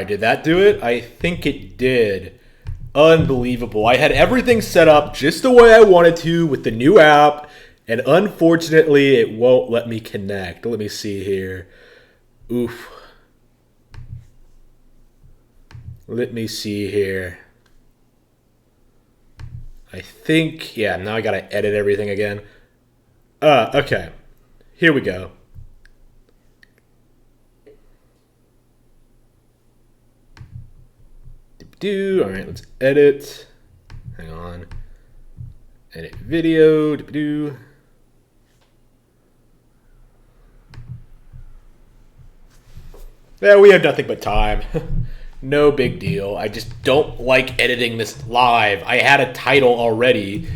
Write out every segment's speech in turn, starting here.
right, did that do it? I think it did. Unbelievable. I had everything set up just the way I wanted to with the new app, and unfortunately, it won't let me connect. Let me see here. Oof. Let me see here. I think, yeah, now I gotta edit everything again. Okay. Here we go. All right, let's edit. Hang on. Edit video. Yeah, we have nothing but time. No big deal. I just don't like editing this live. I had a title already.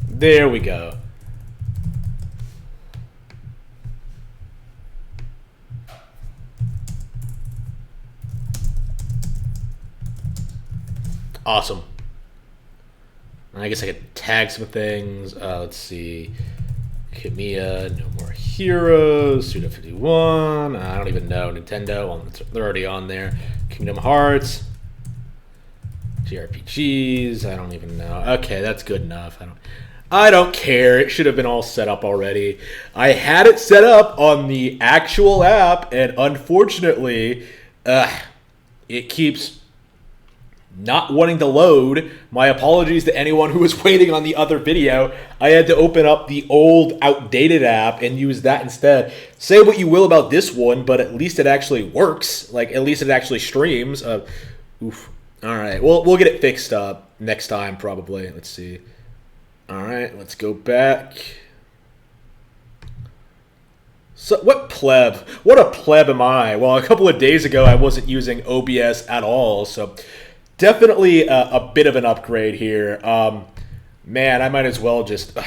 There we go. Awesome. I guess I could tag some things. Let's see. Kamiya, No More Heroes, Suda 51. I don't even know. Nintendo, they're already on there. Kingdom Hearts. JRPGs, I don't even know. Okay, that's good enough. I don't care. It should have been all set up already. I had it set up on the actual app, and unfortunately, it keeps not wanting to load. My apologies to anyone who was waiting on the other video. I had to open up the old, outdated app and use that instead. Say what you will about this one, but at least it actually works. Like, at least it actually streams. Oof. All right, we'll get it fixed up next time, probably. Let's see. All right, let's go back. So what pleb? What a pleb am I? Well, a couple of days ago, I wasn't using OBS at all, so definitely a bit of an upgrade here. Man, I might as well just...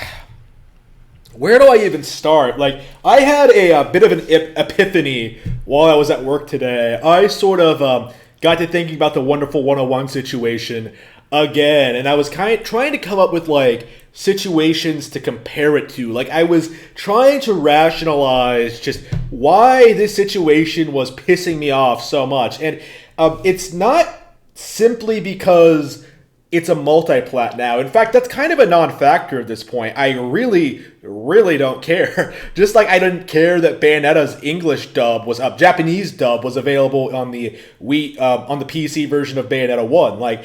Where do I even start? Like, I had a bit of an epiphany while I was at work today. I sort of got to thinking about the Wonderful 101 situation again, and I was trying to come up with, like, situations to compare it to. Like, I was trying to rationalize just why this situation was pissing me off so much. And it's not simply because it's a multi-plat now. In fact, that's kind of a non-factor at this point. I really, really don't care. Just like I didn't care that Bayonetta's English dub was up, Japanese dub was available on the on the PC version of Bayonetta 1. Like,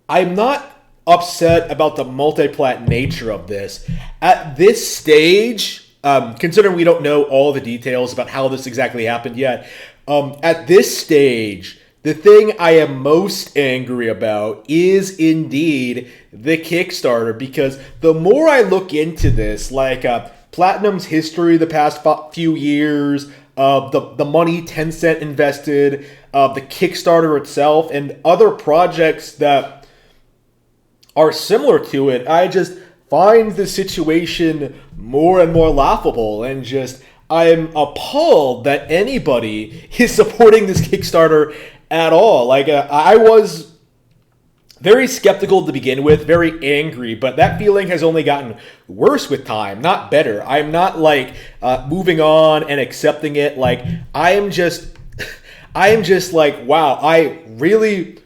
I'm not upset about the multi-plat nature of this. At this stage, considering we don't know all the details about how this exactly happened yet, at this stage, the thing I am most angry about is indeed the Kickstarter, because the more I look into this, like Platinum's history the past few years, the money Tencent invested, the Kickstarter itself, and other projects that are similar to it, I just find the situation more and more laughable, and just I'm appalled that anybody is supporting this Kickstarter at all. Like, I was very skeptical to begin with, very angry, but that feeling has only gotten worse with time, not better. I'm not, like, moving on and accepting it. Like, I am just like, wow, I am really,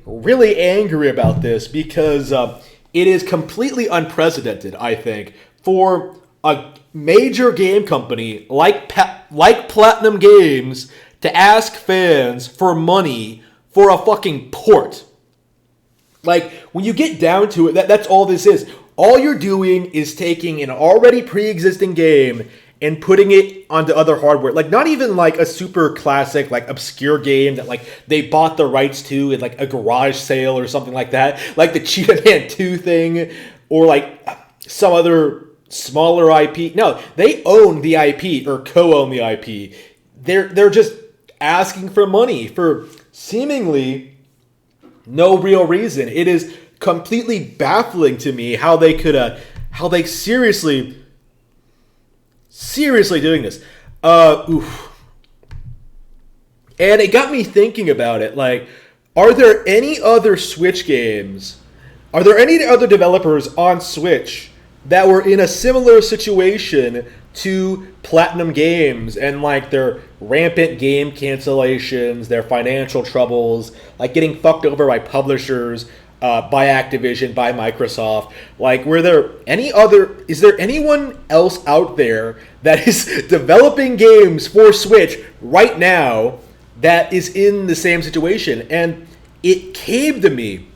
really angry about this, because it is completely unprecedented, I think, for a major game company like Platinum Games to ask fans for money for a fucking port. Like, when you get down to it, that's all this is. All you're doing is taking an already pre-existing game and putting it onto other hardware. Like, not even like a super classic, like, obscure game that, like, they bought the rights to in, like, a garage sale or something like that. Like the Cheetah Man 2 thing, or, like, some other smaller IP. No, they own the IP, or co-own the IP. They're just asking for money for seemingly no real reason. It is completely baffling to me how they could how they seriously doing this. Oof. And it got me thinking about it. Like, are there any other Switch games? Are there any other developers on Switch that were in a similar situation to Platinum Games and like their rampant game cancellations, their financial troubles, like getting fucked over by publishers, by Activision, by Microsoft? Like, is there anyone else out there that is developing games for Switch right now that is in the same situation? And it came to me.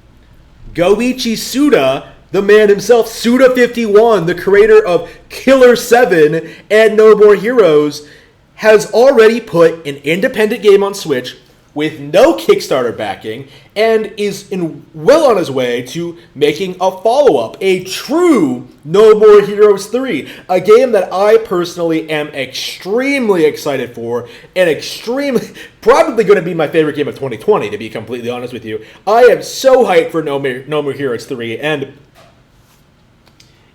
Goichi Suda, the man himself, Suda51, the creator of Killer 7 and No More Heroes, has already put an independent game on Switch with no Kickstarter backing and is well on his way to making a follow-up, a true No More Heroes 3, a game that I personally am extremely excited for and probably going to be my favorite game of 2020, to be completely honest with you. I am so hyped for No More Heroes 3, and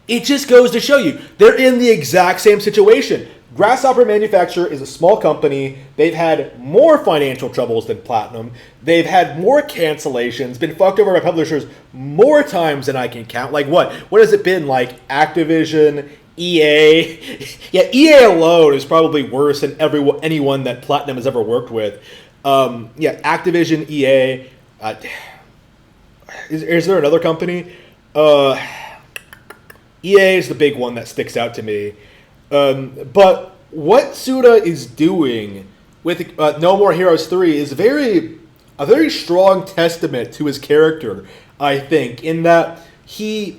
it just goes to show you, they're in the exact same situation. Grasshopper Manufacture is a small company. They've had more financial troubles than Platinum. They've had more cancellations, been fucked over by publishers more times than I can count. Like what? What has it been? Like Activision, EA? Yeah, EA alone is probably worse than anyone that Platinum has ever worked with. Activision, EA. Is there another company? EA is the big one that sticks out to me. But what Suda is doing with No More Heroes 3 is a very strong testament to his character, I think, in that the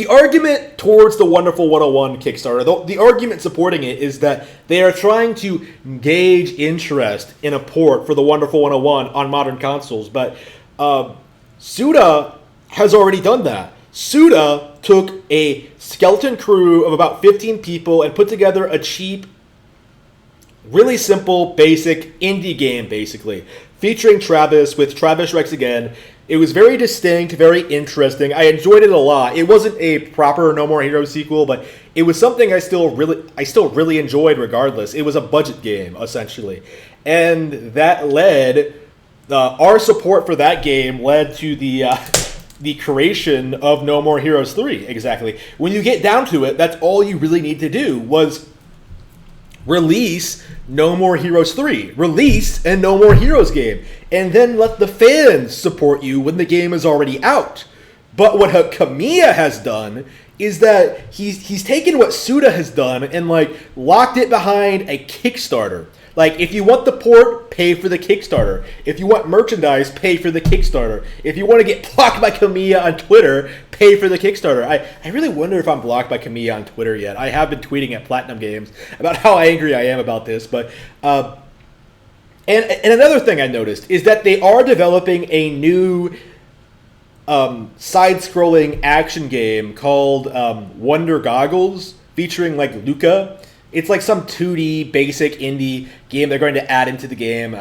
argument towards the Wonderful 101 Kickstarter, the argument supporting it is that they are trying to gauge interest in a port for the Wonderful 101 on modern consoles, but Suda has already done that. Suda took a skeleton crew of about 15 people and put together a cheap, really simple, basic indie game, basically, featuring Travis, with Travis Rex again. It was very distinct, very interesting. I enjoyed it a lot. It wasn't a proper No More Heroes sequel, but it was something I still really enjoyed regardless. It was a budget game, essentially. And that led, our support for that game led to the creation of No More Heroes 3, exactly. When you get down to it, that's all you really need to do was release No More Heroes 3. Release a No More Heroes game. And then let the fans support you when the game is already out. But what Kamiya has done is that he's taken what Suda has done and locked it behind a Kickstarter. Like, if you want the port, pay for the Kickstarter. If you want merchandise, pay for the Kickstarter. If you want to get blocked by Kamiya on Twitter, pay for the Kickstarter. I really wonder if I'm blocked by Kamiya on Twitter yet. I have been tweeting at Platinum Games about how angry I am about this. But and another thing I noticed is that they are developing a new side-scrolling action game called Wonder Goggles, featuring Luca. It's like some 2D basic indie game they're going to add into the game.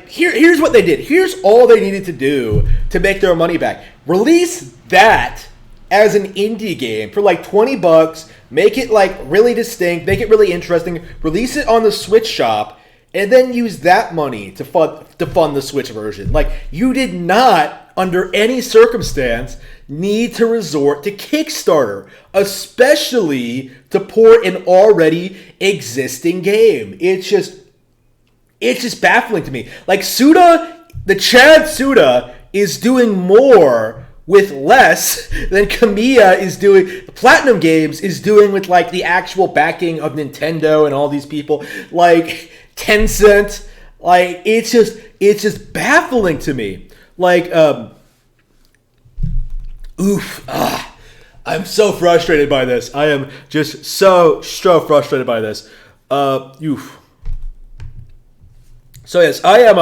Here's what they did. Here's all they needed to do to make their money back. Release that as an indie game for $20. Make it really distinct. Make it really interesting. Release it on the Switch shop, and then use that money to fund the Switch version. You did not, under any circumstance, need to resort to Kickstarter, especially to port an already existing game. It's just baffling to me. Suda, the Chad Suda, is doing more with less than Kamiya is doing. Platinum Games is doing with the actual backing of Nintendo and all these people, Tencent. It's just baffling to me. I'm so frustrated by this. I am just so frustrated by this. So yes, I am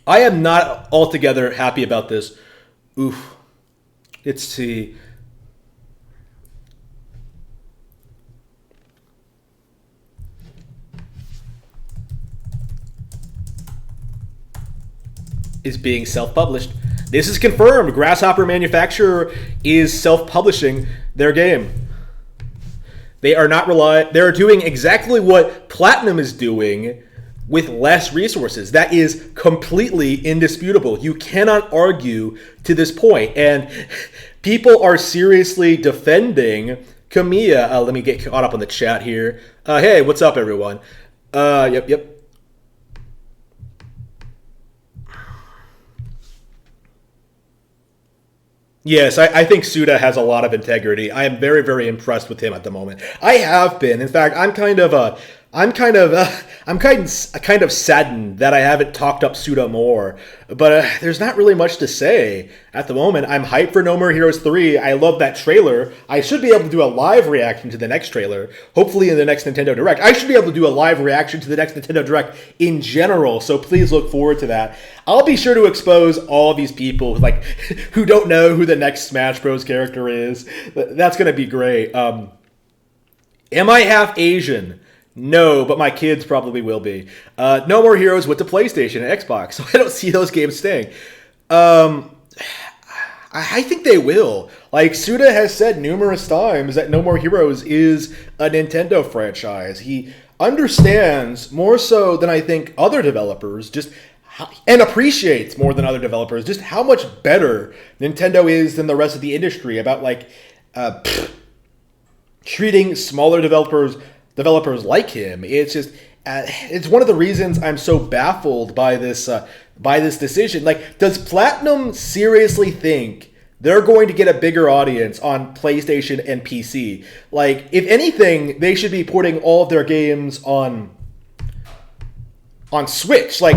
I am not altogether happy about this. Let's see. is being self-published. This is confirmed. Grasshopper Manufacturer is self-publishing their game. They are not they're doing exactly what Platinum is doing with less resources. That is completely indisputable. You cannot argue to this point. And people are seriously defending Kamiya. Let me get caught up on the chat here. Hey, what's up, everyone? Yep. Yes, I think Suda has a lot of integrity. I am very, very impressed with him at the moment. I have been. In fact, I'm kind of saddened that I haven't talked up Suda more. But there's not really much to say at the moment. I'm hyped for No More Heroes 3. I love that trailer. I should be able to do a live reaction to the next trailer. Hopefully in the next Nintendo Direct. I should be able to do a live reaction to the next Nintendo Direct in general. So please look forward to that. I'll be sure to expose all these people who don't know who the next Smash Bros. Character is. That's going to be great. Am I half Asian? No, but my kids probably will be. No More Heroes went to PlayStation and Xbox, so I don't see those games staying. I think they will. Like, Suda has said numerous times that No More Heroes is a Nintendo franchise. He understands more so than I think other developers and appreciates more than other developers just how much better Nintendo is than the rest of the industry about treating smaller developers like him. It's just it's one of the reasons I'm so baffled by this decision. Like, does Platinum seriously think they're going to get a bigger audience on PlayStation and PC? Like, if anything, they should be putting all of their games on Switch. Like,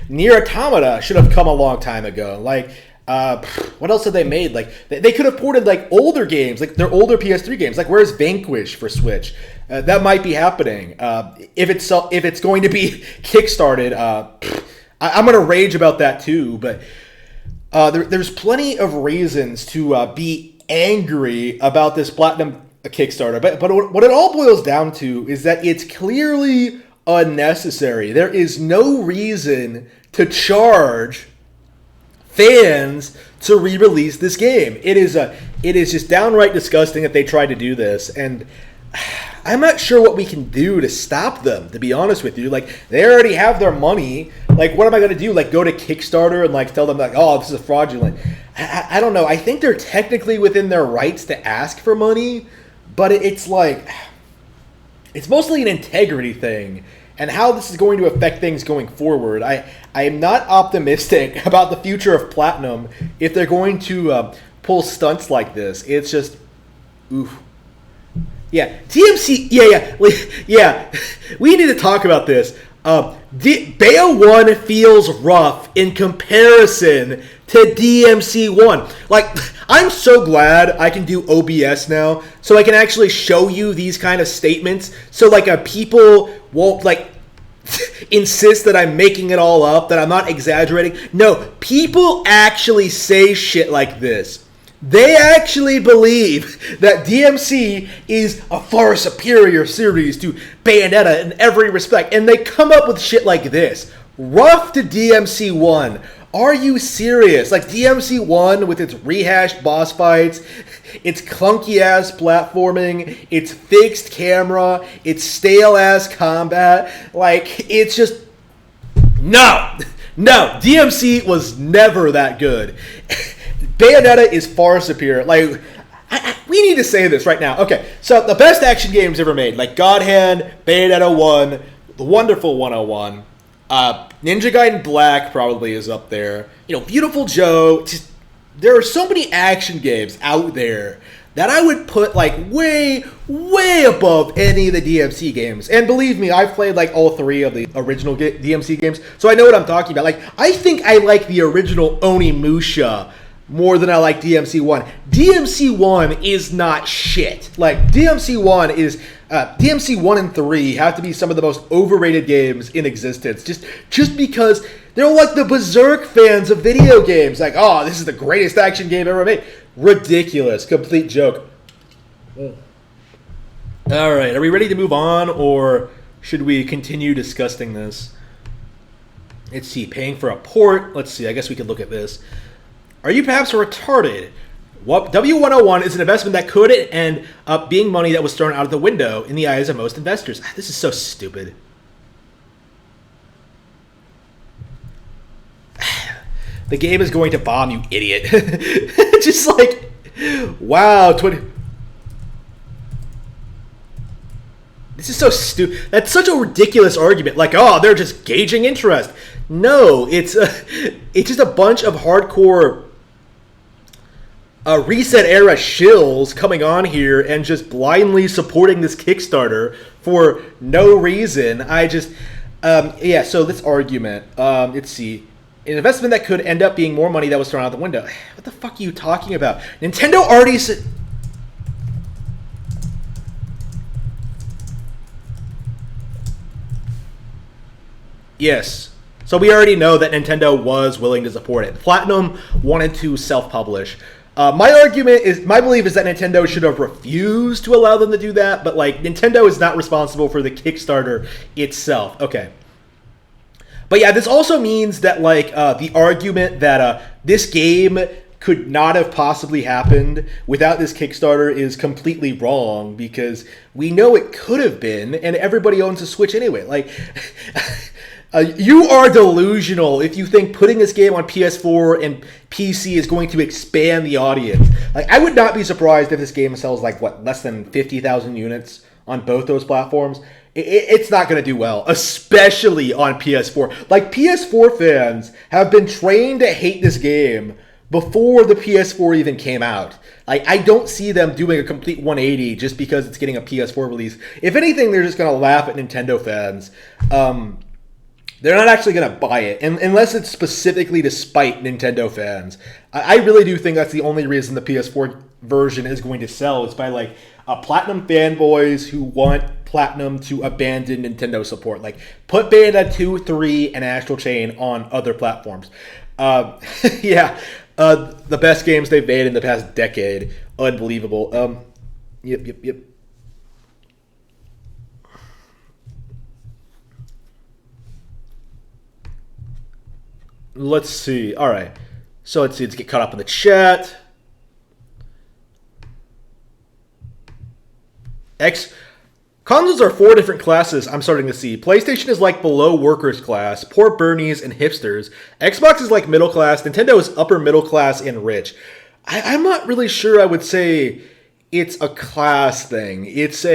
Nier Automata should have come a long time ago. Like, what else have they made? Like, they could have ported older games, like their older PS3 games. Like, where's Vanquish for Switch? That might be happening. If it's going to be kickstarted, I'm gonna rage about that too. But there's plenty of reasons to be angry about this Platinum Kickstarter. But what it all boils down to is that it's clearly unnecessary. There is no reason to charge fans to re-release this game. It is just downright disgusting that they tried to do this, and I'm not sure what we can do to stop them, to be honest with you. Like, they already have their money. Like, what am I going to do? Like, go to Kickstarter and tell them oh, this is fraudulent. I don't know. I think they're technically within their rights to ask for money, but it's mostly an integrity thing. And how this is going to affect things going forward. I am not optimistic about the future of Platinum if they're going to pull stunts like this. It's just, oof. Yeah, DMC, yeah. We need to talk about this. Bayo 1 feels rough in comparison to DMC 1. Like, I'm so glad I can do OBS now, so I can actually show you these kind of statements, so people won't insist that I'm making it all up, that I'm not exaggerating. No, people actually say shit like this. They actually believe that DMC is a far superior series to Bayonetta in every respect, and they come up with shit like this. Rough to DMC 1. Are you serious? Like, DMC 1 with its rehashed boss fights, its clunky-ass platforming, its fixed camera, its stale-ass combat, it's just... No, DMC was never that good. Bayonetta is far superior. We need to say this right now. Okay, so the best action games ever made, God Hand, Bayonetta 1, the wonderful 101, Ninja Gaiden Black probably is up there. Beautiful Joe. There are so many action games out there that I would put way, way above any of the DMC games. And believe me, I've played all three of the original DMC games, so I know what I'm talking about. I think I like the original Onimusha more than I like DMC 1. DMC 1 is not shit. DMC 1 is... DMC 1 and 3 have to be some of the most overrated games in existence. Just because they're the Berserk fans of video games. Oh, this is the greatest action game ever made. Ridiculous. Complete joke. Alright, are we ready to move on, or should we continue discussing this? Let's see, paying for a port. Let's see, I guess we could look at this. Are you perhaps retarded? What W101 is an investment that could end up being money that was thrown out of the window in the eyes of most investors. This is so stupid. The game is going to bomb, you idiot. Just like, wow, 20. This is so stupid. That's such a ridiculous argument. Like, oh, they're just gauging interest. No, it's just a bunch of hardcore reset era shills coming on here and just blindly supporting this Kickstarter for no reason. Yeah, so this argument, let's see. An investment that could end up being more money that was thrown out the window. What the fuck are you talking about? Nintendo already said... Yes. So we already know that Nintendo was willing to support it. Platinum wanted to self-publish. My belief is that Nintendo should have refused to allow them to do that, but like Nintendo is not responsible for the Kickstarter itself. Okay. But yeah, this also means that like the argument that this game could not have possibly happened without this Kickstarter is completely wrong, because we know it could have been, and everybody owns a Switch anyway. Like, you are delusional if you think putting this game on PS4 and PC is going to expand the audience. Like, I would not be surprised if this game sells like less than 50,000 units on both those platforms. It's not going to do well, especially on PS4. Like, PS4 fans have been trained to hate this game before the PS4 even came out. Like, I don't see them doing a complete 180 just because it's getting a PS4 release. If anything, they're just going to laugh at Nintendo fans. They're not actually going to buy it, unless it's specifically to spite Nintendo fans. I really do think that's the only reason the PS4 version is going to sell. It's by, like, Platinum fanboys who want Platinum to abandon Nintendo support. Like, put Bayonetta 2, 3, and Astral Chain on other platforms. Yeah, the best games they've made in the past decade. Unbelievable. Yep. Let's see. All right. So let's get caught up in the chat. Consoles are 4 different classes I'm starting to see. PlayStation is like below workers class, poor Bernies and hipsters. Xbox is like middle class. Nintendo is upper middle class and rich. I'm not really sure I would say it's a class thing. It's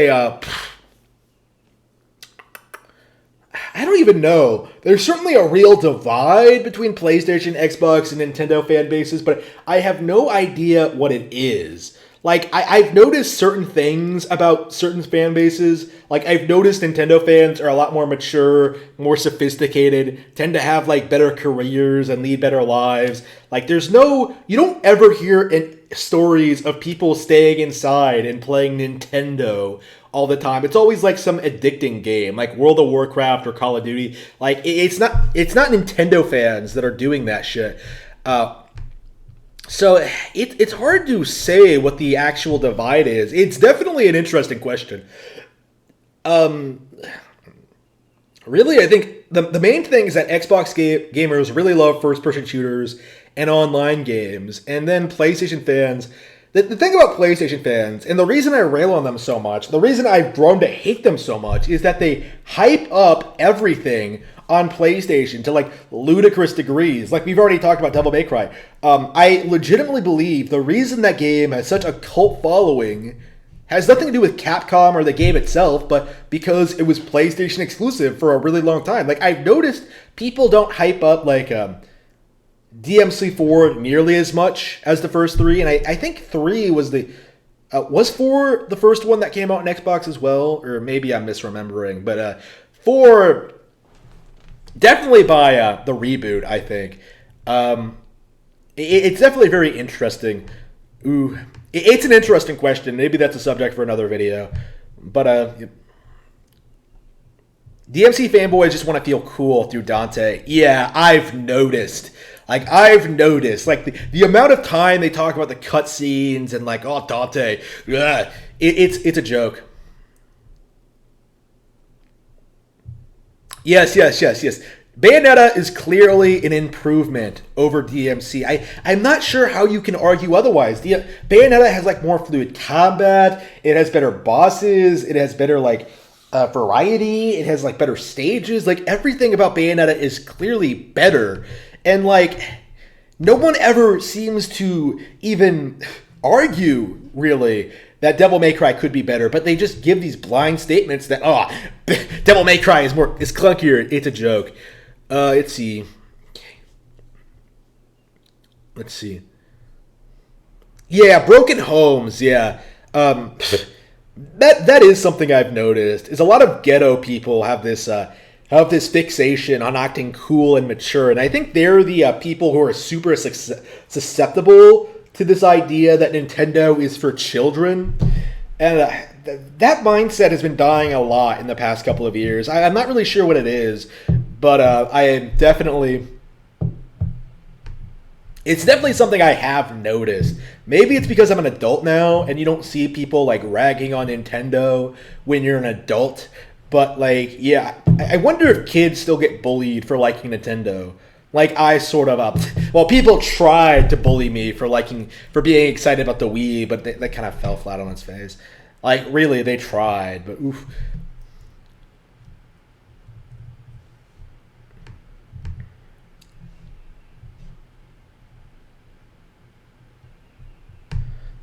I don't even know. There's certainly a real divide between PlayStation, Xbox, and Nintendo fan bases, but I have no idea what it is. Like, I've noticed certain things about certain fan bases. Like, I've noticed Nintendo fans are a lot more mature, more sophisticated, tend to have, like, better careers and lead better lives. Like, you don't ever hear stories of people staying inside and playing Nintendo all the time. It's always like some addicting game, like World of Warcraft or Call of Duty. Like, it's not Nintendo fans that are doing that shit. So it's hard to say what the actual divide is. It's definitely an interesting question. Really, I think the main thing is that Xbox gamers really love first-person shooters and online games, and then PlayStation fans. The thing about PlayStation fans, and the reason I rail on them so much, the reason I've grown to hate them so much, is that they hype up everything on PlayStation to, like, ludicrous degrees. Like, we've already talked about Devil May Cry. I legitimately believe the reason that game has such a cult following has nothing to do with Capcom or the game itself, but because it was PlayStation exclusive for a really long time. Like, I've noticed people don't hype up, like, DMC4 nearly as much as the first 3, and I think 3 was was 4 the first one that came out on Xbox as well, or maybe I'm misremembering, but 4 definitely by the reboot, I think. It's definitely very interesting. Ooh, it's an interesting question. Maybe that's a subject for another video, but DMC fanboys just want to feel cool through Dante. Yeah, I've noticed. Like, the amount of time they talk about the cutscenes and, like, oh, Dante, it's a joke. Yes. Bayonetta is clearly an improvement over DMC. I'm not sure how you can argue otherwise. Bayonetta has like more fluid combat. It has better bosses. It has better like variety. It has like better stages. Like everything about Bayonetta is clearly better. And like no one ever seems to even argue really that Devil May Cry could be better, but they just give these blind statements that Devil May Cry is clunkier. It's a joke. Let's see. Let's see. Yeah, Broken Homes. Yeah, that is something I've noticed. Is a lot of ghetto people have this fixation on acting cool and mature, and I think they're the people who are super susceptible to this idea that Nintendo is for children, and that mindset has been dying a lot in the past couple of years. I'm not really sure what it is, but I am definitely... It's definitely something I have noticed. Maybe it's because I'm an adult now, and you don't see people, like, ragging on Nintendo when you're an adult. But, like, yeah, I wonder if kids still get bullied for liking Nintendo. Like, I sort of... well, people tried to bully me for being excited about the Wii, but they kind of fell flat on its face. Like, really, they tried, but oof.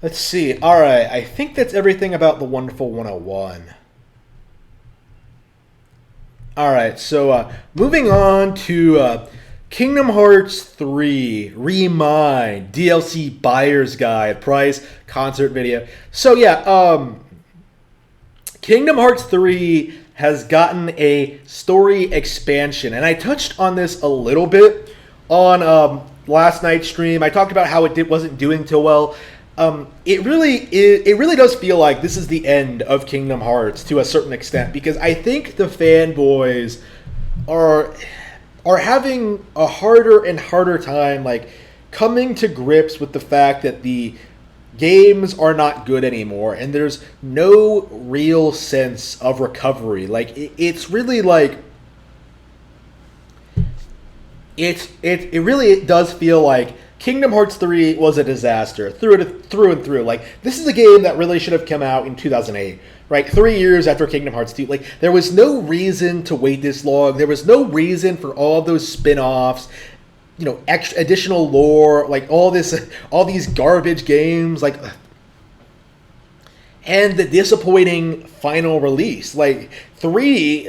Let's see. All right, I think that's everything about the Wonderful 101. All right, so moving on to Kingdom Hearts 3 Remind DLC Buyer's Guide Price Concert Video. So yeah, Kingdom Hearts 3 has gotten a story expansion, and I touched on this a little bit on last night's stream. I talked about how it wasn't doing too well. It really does feel like this is the end of Kingdom Hearts to a certain extent, because I think the fanboys are having a harder and harder time like coming to grips with the fact that the games are not good anymore, and there's no real sense of recovery. Like it's really like it really does feel like Kingdom Hearts 3 was a disaster through and through. Like, this is a game that really should have come out in 2008, right? 3 years after Kingdom Hearts 2. Like, there was no reason to wait this long. There was no reason for all those spin-offs, you know, extra additional lore, like all these garbage games, like, and the disappointing final release. Like, 3,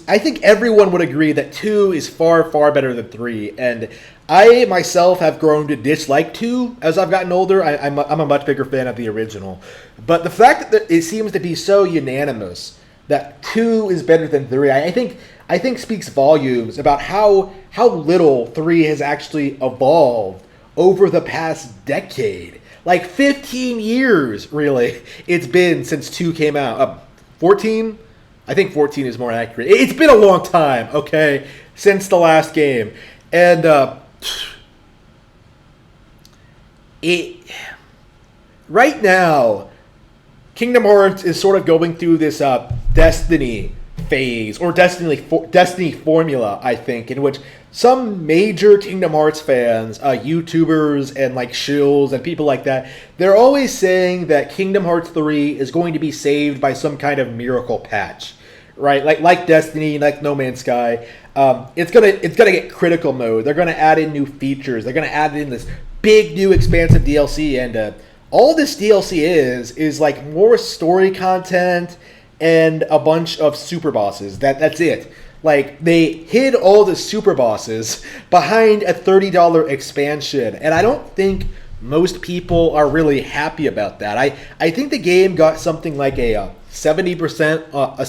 I think everyone would agree that 2 is far, far better than 3, and I myself have grown to dislike 2 as I've gotten older. I'm a much bigger fan of the original. But the fact that it seems to be so unanimous that 2 is better than 3, I think speaks volumes about how little 3 has actually evolved over the past decade. Like 15 years, really, it's been since 2 came out. 14? I think 14 is more accurate. It's been a long time, okay, since the last game. And right now, Kingdom Hearts is sort of going through this Destiny phase, or Destiny formula, I think, in which some major Kingdom Hearts fans, YouTubers and like shills and people like that, they're always saying that Kingdom Hearts 3 is going to be saved by some kind of miracle patch, right? Like Destiny, like No Man's Sky. It's gonna get critical mode. They're gonna add in new features. They're gonna add in this big new expansive DLC, and all this DLC is like more story content and a bunch of super bosses. That's it. Like, they hid all the super bosses behind a $30 expansion, and I don't think most people are really happy about that. I think the game got something like a 70%, a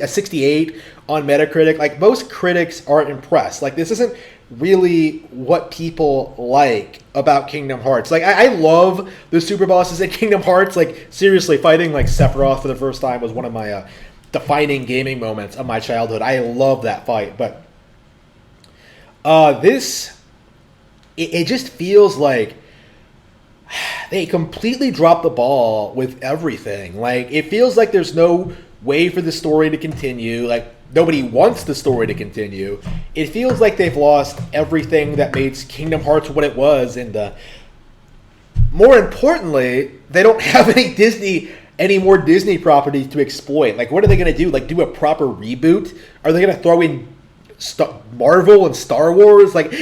68 on Metacritic. Like, most critics aren't impressed. Like, this isn't really what people like about Kingdom Hearts. Like, I love the super bosses in Kingdom Hearts. Like, seriously, fighting like Sephiroth for the first time was one of my defining gaming moments of my childhood. I love that fight, but it just feels like they completely dropped the ball with everything. Like, it feels like there's no way for the story to continue. Like, nobody wants the story to continue. It feels like they've lost everything that made Kingdom Hearts what it was, and more importantly, they don't have any more Disney properties to exploit. Like, what are they going to do? Like, do a proper reboot? Are they going to throw in Marvel and Star Wars? Like,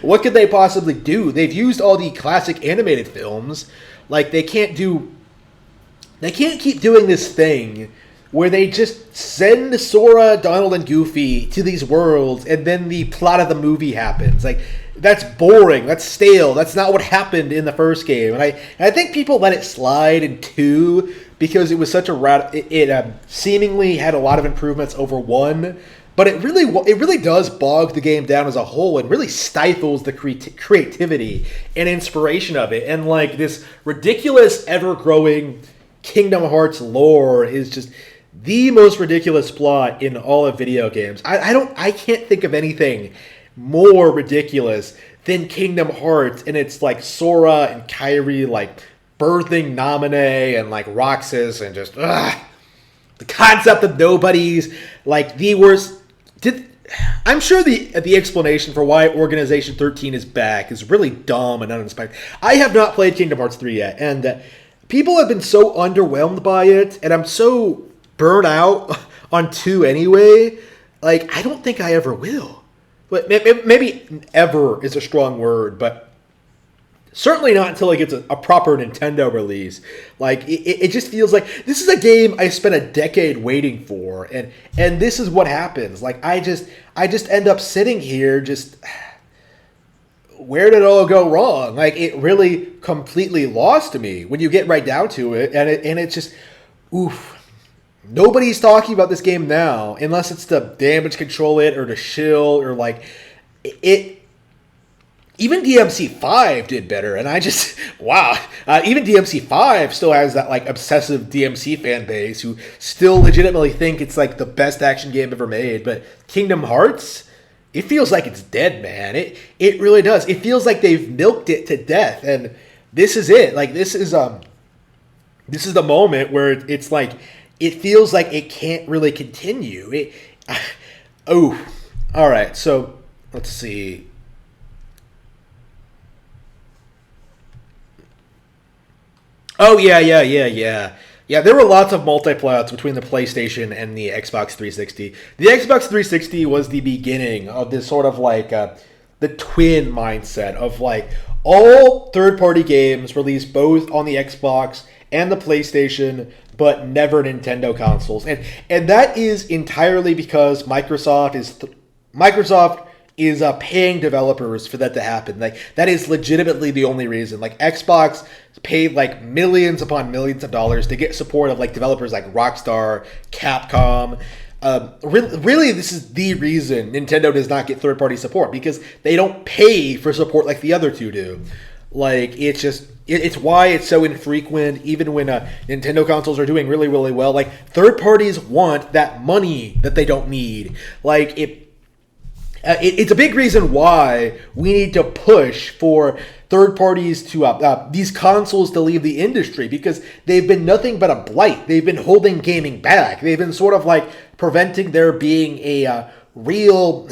what could they possibly do? They've used all the classic animated films. Like, they can't keep doing this thing where they just send Sora, Donald, and Goofy to these worlds, and then the plot of the movie happens. Like, that's boring. That's stale. That's not what happened in the first game. And I think people let it slide in 2 because it was such a it seemingly had a lot of improvements over 1. But it really does bog the game down as a whole and really stifles the creativity and inspiration of it. And like this ridiculous, ever-growing Kingdom Hearts lore is just the most ridiculous plot in all of video games. I can't think of anything more ridiculous than Kingdom Hearts, and it's like Sora and Kairi like birthing Naminé and like Roxas, and just the concept of nobodies, like the worst. I'm sure the explanation for why Organization 13 is back is really dumb and uninspired. I have not played Kingdom Hearts 3 yet, and people have been so underwhelmed by it, and I'm so burnt out on 2 anyway. Like, I don't think I ever will. But maybe ever is a strong word, but certainly not until it gets a proper Nintendo release. Like, it just feels like this is a game I spent a decade waiting for, and this is what happens. Like, I just end up sitting here just, where did it all go wrong? Like, it really completely lost to me when you get right down to it, and it's just, oof. Nobody's talking about this game now, unless it's to damage control it or to shill or like it. Even DMC5 did better, and I just wow. Even DMC5 still has that like obsessive DMC fan base who still legitimately think it's like the best action game ever made. But Kingdom Hearts, it feels like it's dead, man. It really does. It feels like they've milked it to death, and this is it. Like this is the moment where it's like. It feels like it can't really continue. All right. So let's see. Oh yeah. Yeah, there were lots of multiplots between the PlayStation and the Xbox 360. The Xbox 360 was the beginning of this sort of like the twin mindset of like all third-party games released both on the Xbox and the PlayStation, but never Nintendo consoles. And that is entirely because Microsoft is paying developers for that to happen. Like, that is legitimately the only reason. Like, Xbox paid like millions upon millions of dollars to get support of like developers like Rockstar, Capcom. Really, this is the reason Nintendo does not get third-party support, because they don't pay for support like the other two do. Like, it's just... It's why it's so infrequent, even when Nintendo consoles are doing really, really well. Like, third parties want that money that they don't need. Like, it's a big reason why we need to push for third parties to these consoles to leave the industry, because they've been nothing but a blight. They've been holding gaming back. They've been sort of like preventing there being a real...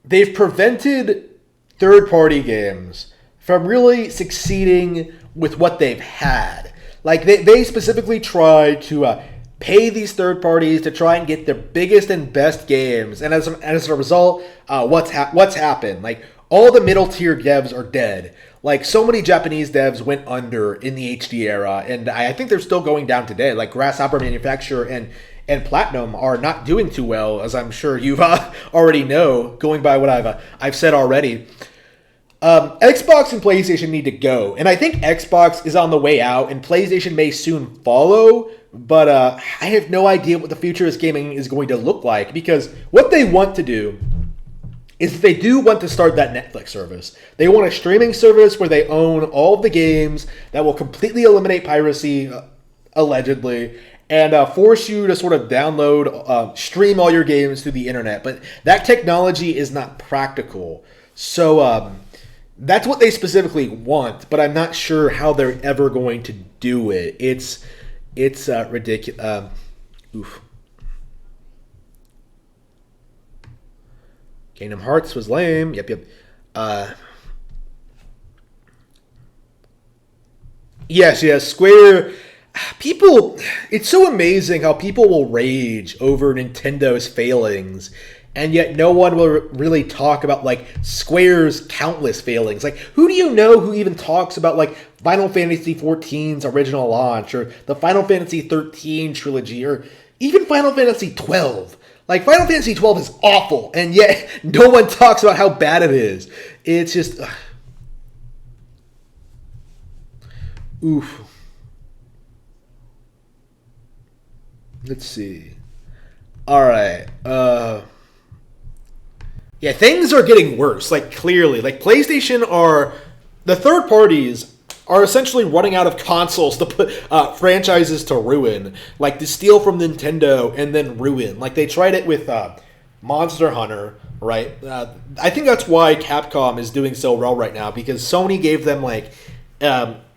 they've prevented third-party games from really succeeding with what they've had. Like, they specifically tried to pay these third parties to try and get their biggest and best games, and as a result, what's happened? Like, all the middle-tier devs are dead. Like, so many Japanese devs went under in the HD era, and I think they're still going down today. Like, Grasshopper Manufacturer and Platinum are not doing too well, as I'm sure you've already know, going by what I've said already. Xbox and PlayStation need to go, and I think Xbox is on the way out, and PlayStation may soon follow, but I have no idea what the future of gaming is going to look like, because what they want to do is they do want to start that Netflix service. They want a streaming service where they own all of the games that will completely eliminate piracy, allegedly, and force you to sort of download, stream all your games through the internet. But that technology is not practical. So that's what they specifically want, but I'm not sure how they're ever going to do it. It's ridiculous. Oof. Kingdom Hearts was lame. Yep. Yes. Square. People. It's so amazing how people will rage over Nintendo's failings, and yet no one will really talk about like Square's countless failings. Like, who do you know who even talks about like Final Fantasy XIV's original launch, or the Final Fantasy 13 trilogy, or even Final Fantasy 12? Like, Final Fantasy 12 is awful, and yet no one talks about how bad it is. It's just... Oof. Let's see. Alright. Yeah, things are getting worse. Like, clearly. Like, PlayStation are... The third parties are essentially running out of consoles to put franchises to ruin. Like, to steal from Nintendo and then ruin. Like, they tried it with Monster Hunter, right? I think that's why Capcom is doing so well right now, because Sony gave them, like,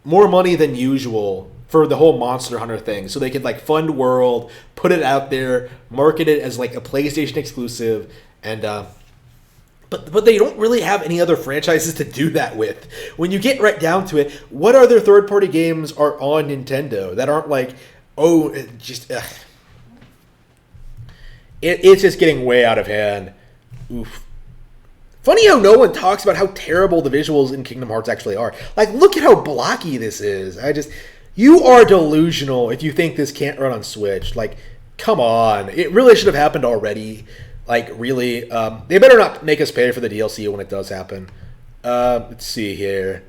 more money than usual for the whole Monster Hunter thing. So they could, like, fund World, put it out there, market it as, like, a PlayStation exclusive, and... But they don't really have any other franchises to do that with. When you get right down to it, what other third-party games are on Nintendo that aren't like, it's just getting way out of hand. Oof. Funny how no one talks about how terrible the visuals in Kingdom Hearts actually are. Like, look at how blocky this is. You are delusional if you think this can't run on Switch. Like, come on. It really should have happened already. Like, really, they better not make us pay for the DLC when it does happen. Let's see here.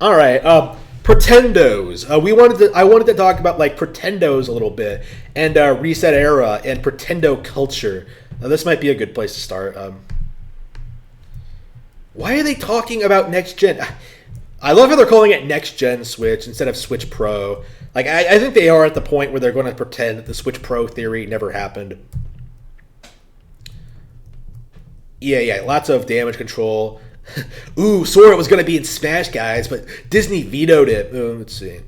All right, Pretendos. I wanted to talk about like Pretendos a little bit, and Reset Era and Pretendo culture. Now, this might be a good place to start. Why are they talking about next gen? I love how they're calling it next gen Switch instead of Switch Pro. Like, I think they are at the point where they're going to pretend that the Switch Pro theory never happened. Yeah, lots of damage control. Ooh, Sora was going to be in Smash, guys, but Disney vetoed it. Let's see.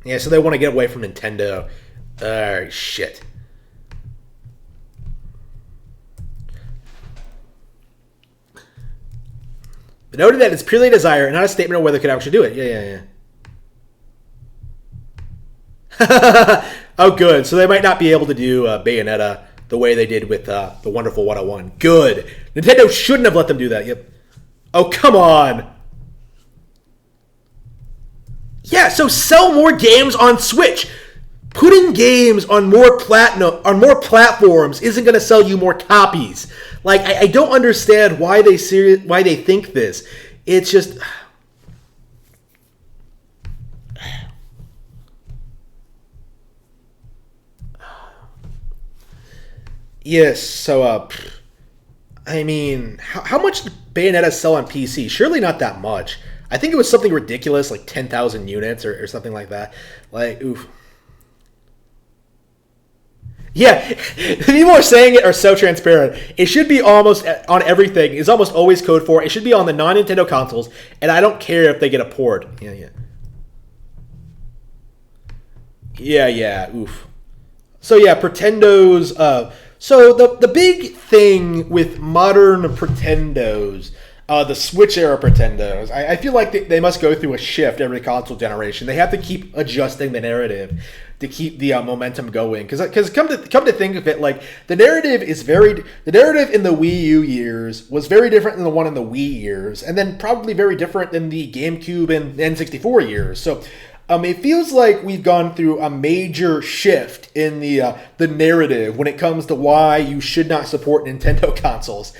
Yeah, so they want to get away from Nintendo. Shit. But noted that it's purely a desire and not a statement of whether it could actually do it. Yeah. Oh, good. So they might not be able to do Bayonetta the way they did with the Wonderful 101. Good. Nintendo shouldn't have let them do that. Yep. Oh, come on. Yeah, so sell more games on Switch. Putting games on more platforms isn't going to sell you more copies. Like, I don't understand why they think this. It's just... Yes, so, I mean, how much did Bayonetta sell on PC? Surely not that much. I think it was something ridiculous, like 10,000 units or something like that. Like, oof. Yeah, the people are saying it are so transparent. It should be almost on everything. It's almost always code for. It should be on the non-Nintendo consoles, and I don't care if they get a port. Yeah, oof. So yeah, Pretendos, so the big thing with modern Pretendos, the Switch era Pretendos, I feel like they must go through a shift every console generation. They have to keep adjusting the narrative to keep the momentum going. Because come to think of it, like the narrative in the Wii U years was very different than the one in the Wii years, and then probably very different than the GameCube and N64 years. So. It feels like we've gone through a major shift in the narrative when it comes to why you should not support Nintendo consoles.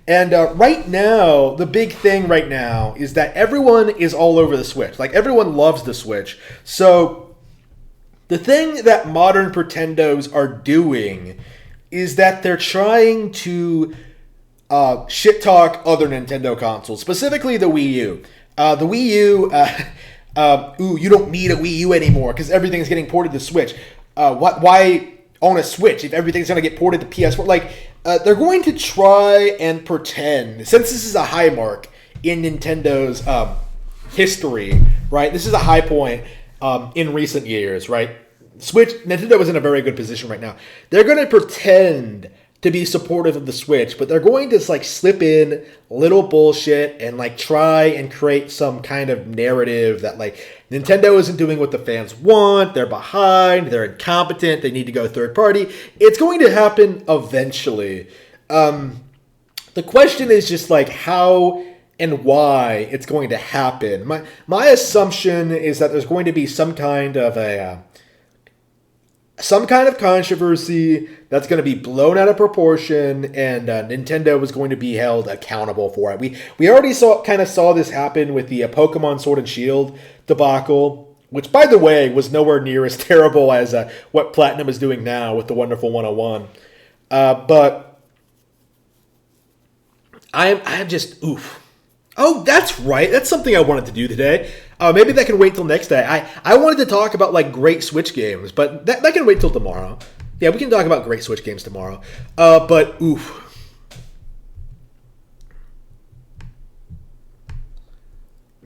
And right now, the big thing right now is that everyone is all over the Switch. Like, everyone loves the Switch. So, the thing that modern Pretendos are doing is that they're trying to shit-talk other Nintendo consoles, specifically the Wii U. The Wii U... you don't need a Wii U anymore because everything's getting ported to Switch. Why own a Switch if everything's going to get ported to PS4? Like, they're going to try and pretend, since this is a high mark, in Nintendo's history, right? This is a high point in recent years, right? Nintendo is in a very good position right now. They're going to pretend to be supportive of the Switch, but they're going to like slip in little bullshit and like try and create some kind of narrative that like Nintendo isn't doing what the fans want, they're behind, they're incompetent, they need to go third party. It's going to happen eventually. The question is just like how and why it's going to happen. My assumption is that there's going to be some kind of controversy that's going to be blown out of proportion, and Nintendo is going to be held accountable for it. We already saw this happen with the Pokemon Sword and Shield debacle, which, by the way, was nowhere near as terrible as what Platinum is doing now with the Wonderful 101. But I'm just oof. Oh, that's right. That's something I wanted to do today. Maybe that can wait till next day. I wanted to talk about like great Switch games, but that can wait till tomorrow. Yeah, we can talk about great Switch games tomorrow. But oof.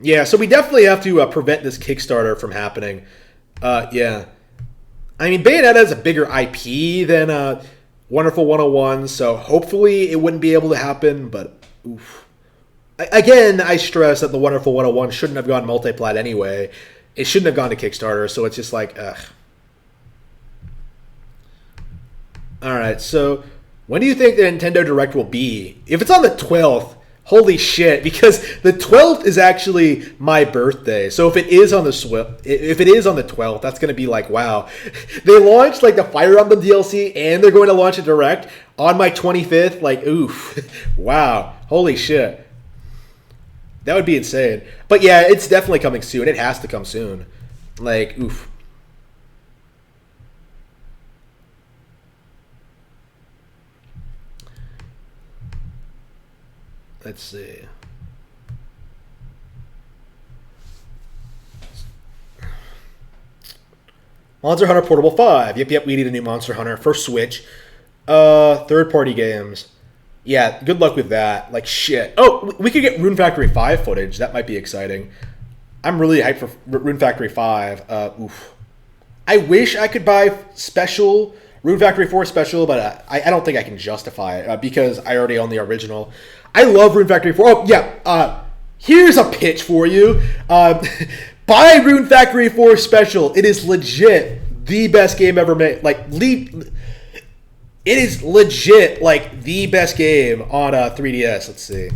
Yeah, so we definitely have to prevent this Kickstarter from happening. Yeah. I mean, Bayonetta is a bigger IP than Wonderful 101, so hopefully it wouldn't be able to happen, but oof. Again, I stress that the Wonderful 101 shouldn't have gone multi-plat anyway. It shouldn't have gone to Kickstarter, so it's just like, ugh. Alright, so when do you think the Nintendo Direct will be? If it's on the 12th, holy shit, because the 12th is actually my birthday. So if it is on the 12th, that's going to be like, wow. They launched like the Fire Emblem DLC and they're going to launch a Direct on my 25th. Like, oof. Wow. Holy shit. That would be insane. But yeah, it's definitely coming soon. It has to come soon. Like, oof. Let's see. Monster Hunter Portable 5. Yep, we need a new Monster Hunter for Switch. Third-party games. Yeah, good luck with that. Like, shit. Oh, we could get Rune Factory 5 footage. That might be exciting. I'm really hyped for Rune Factory 5. Oof. I wish I could buy special Rune Factory 4 special, but I don't think I can justify it because I already own the original. I love Rune Factory 4. Oh, yeah. Here's a pitch for you. Buy Rune Factory 4 special. It is legit the best game ever made. Like, it is legit, like, the best game on 3DS. Let's see.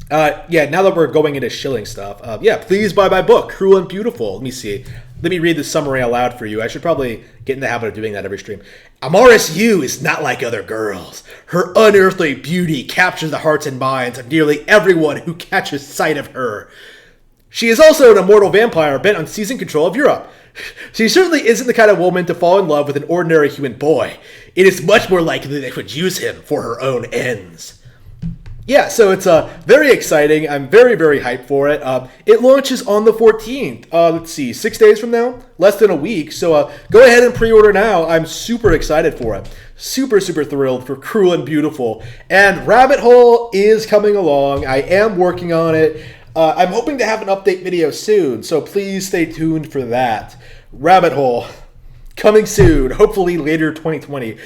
Yeah, now that we're going into shilling stuff, yeah, please buy my book, Cruel and Beautiful. Let me see. Let me read the summary aloud for you. I should probably get in the habit of doing that every stream. Amaris Yu is not like other girls. Her unearthly beauty captures the hearts and minds of nearly everyone who catches sight of her. She is also an immortal vampire bent on seizing control of Europe. She certainly isn't the kind of woman to fall in love with an ordinary human boy. It is much more likely that they would use him for her own ends. Yeah, so it's very exciting. I'm very, very hyped for it. It launches on the 14th. Let's see, 6 days from now? Less than a week. So go ahead and pre-order now. I'm super excited for it. Super, super thrilled for Cruel and Beautiful. And Rabbit Hole is coming along. I am working on it. I'm hoping to have an update video soon, so please stay tuned for that. Rabbit Hole, coming soon, hopefully later 2020.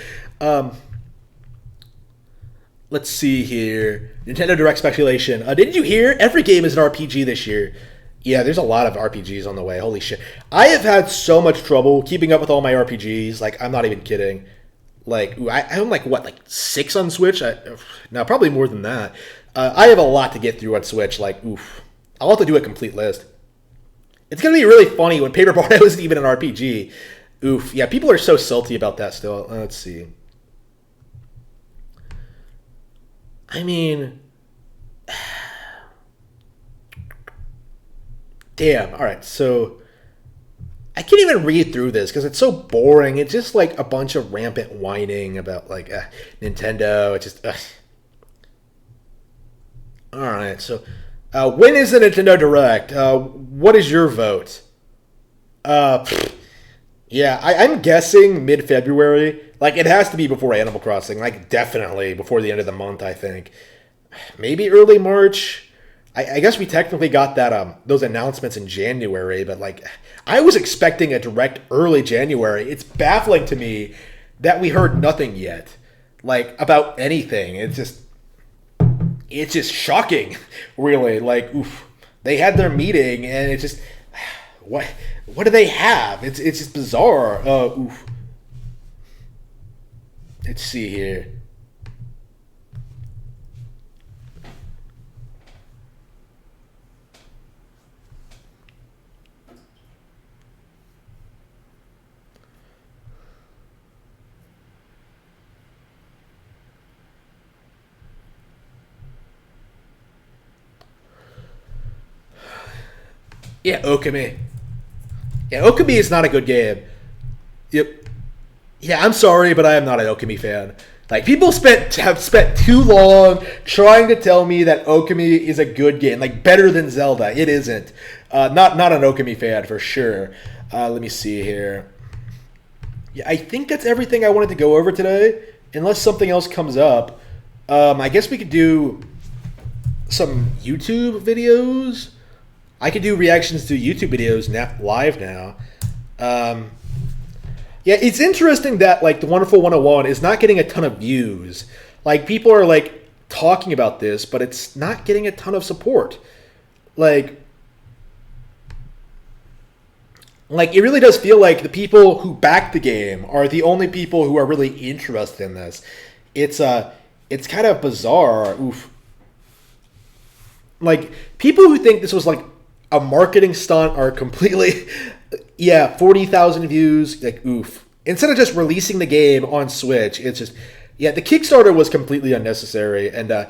Let's see here. Nintendo Direct speculation. Didn't you hear? Every game is an RPG this year. Yeah, there's a lot of RPGs on the way. Holy shit. I have had so much trouble keeping up with all my RPGs. Like, I'm not even kidding. Like, I'm like, what, like 6 on Switch? No, probably more than that. I have a lot to get through on Switch. Like, oof. I'll have to do a complete list. It's going to be really funny when Paper Mario isn't even an RPG. Oof. Yeah, people are so salty about that still. Let's see. I mean... Damn. All right, so... I can't even read through this because it's so boring. It's just like a bunch of rampant whining about, like, Nintendo. It's just... All right, so... when is the Nintendo Direct? What is your vote? Yeah, I'm guessing mid-February. Like, it has to be before Animal Crossing. Like, definitely before the end of the month, I think. maybe early March. I guess we technically got that those announcements in January, but like I was expecting a direct early January. It's baffling to me that we heard nothing yet, like about anything. It's just shocking, really. Like, oof, they had their meeting and it's just what do they have? It's just bizarre. Oof. Let's see here. Yeah, Okami. Yeah, Okami is not a good game. Yep. Yeah, I'm sorry, but I am not an Okami fan. Like people have spent too long trying to tell me that Okami is a good game, like better than Zelda. It isn't. Not an Okami fan for sure. Let me see here. Yeah, I think that's everything I wanted to go over today. Unless something else comes up, I guess we could do some YouTube videos. I could do reactions to YouTube videos live now. Um, Yeah, it's interesting that like the Wonderful 101 is not getting a ton of views. Like people are like talking about this, but it's not getting a ton of support. Like it really does feel like the people who back the game are the only people who are really interested in this. It's it's kind of bizarre. Oof. Like people who think this was like a marketing stunt are completely yeah, 40,000 views, like oof. Instead of just releasing the game on Switch, it's just yeah, the Kickstarter was completely unnecessary and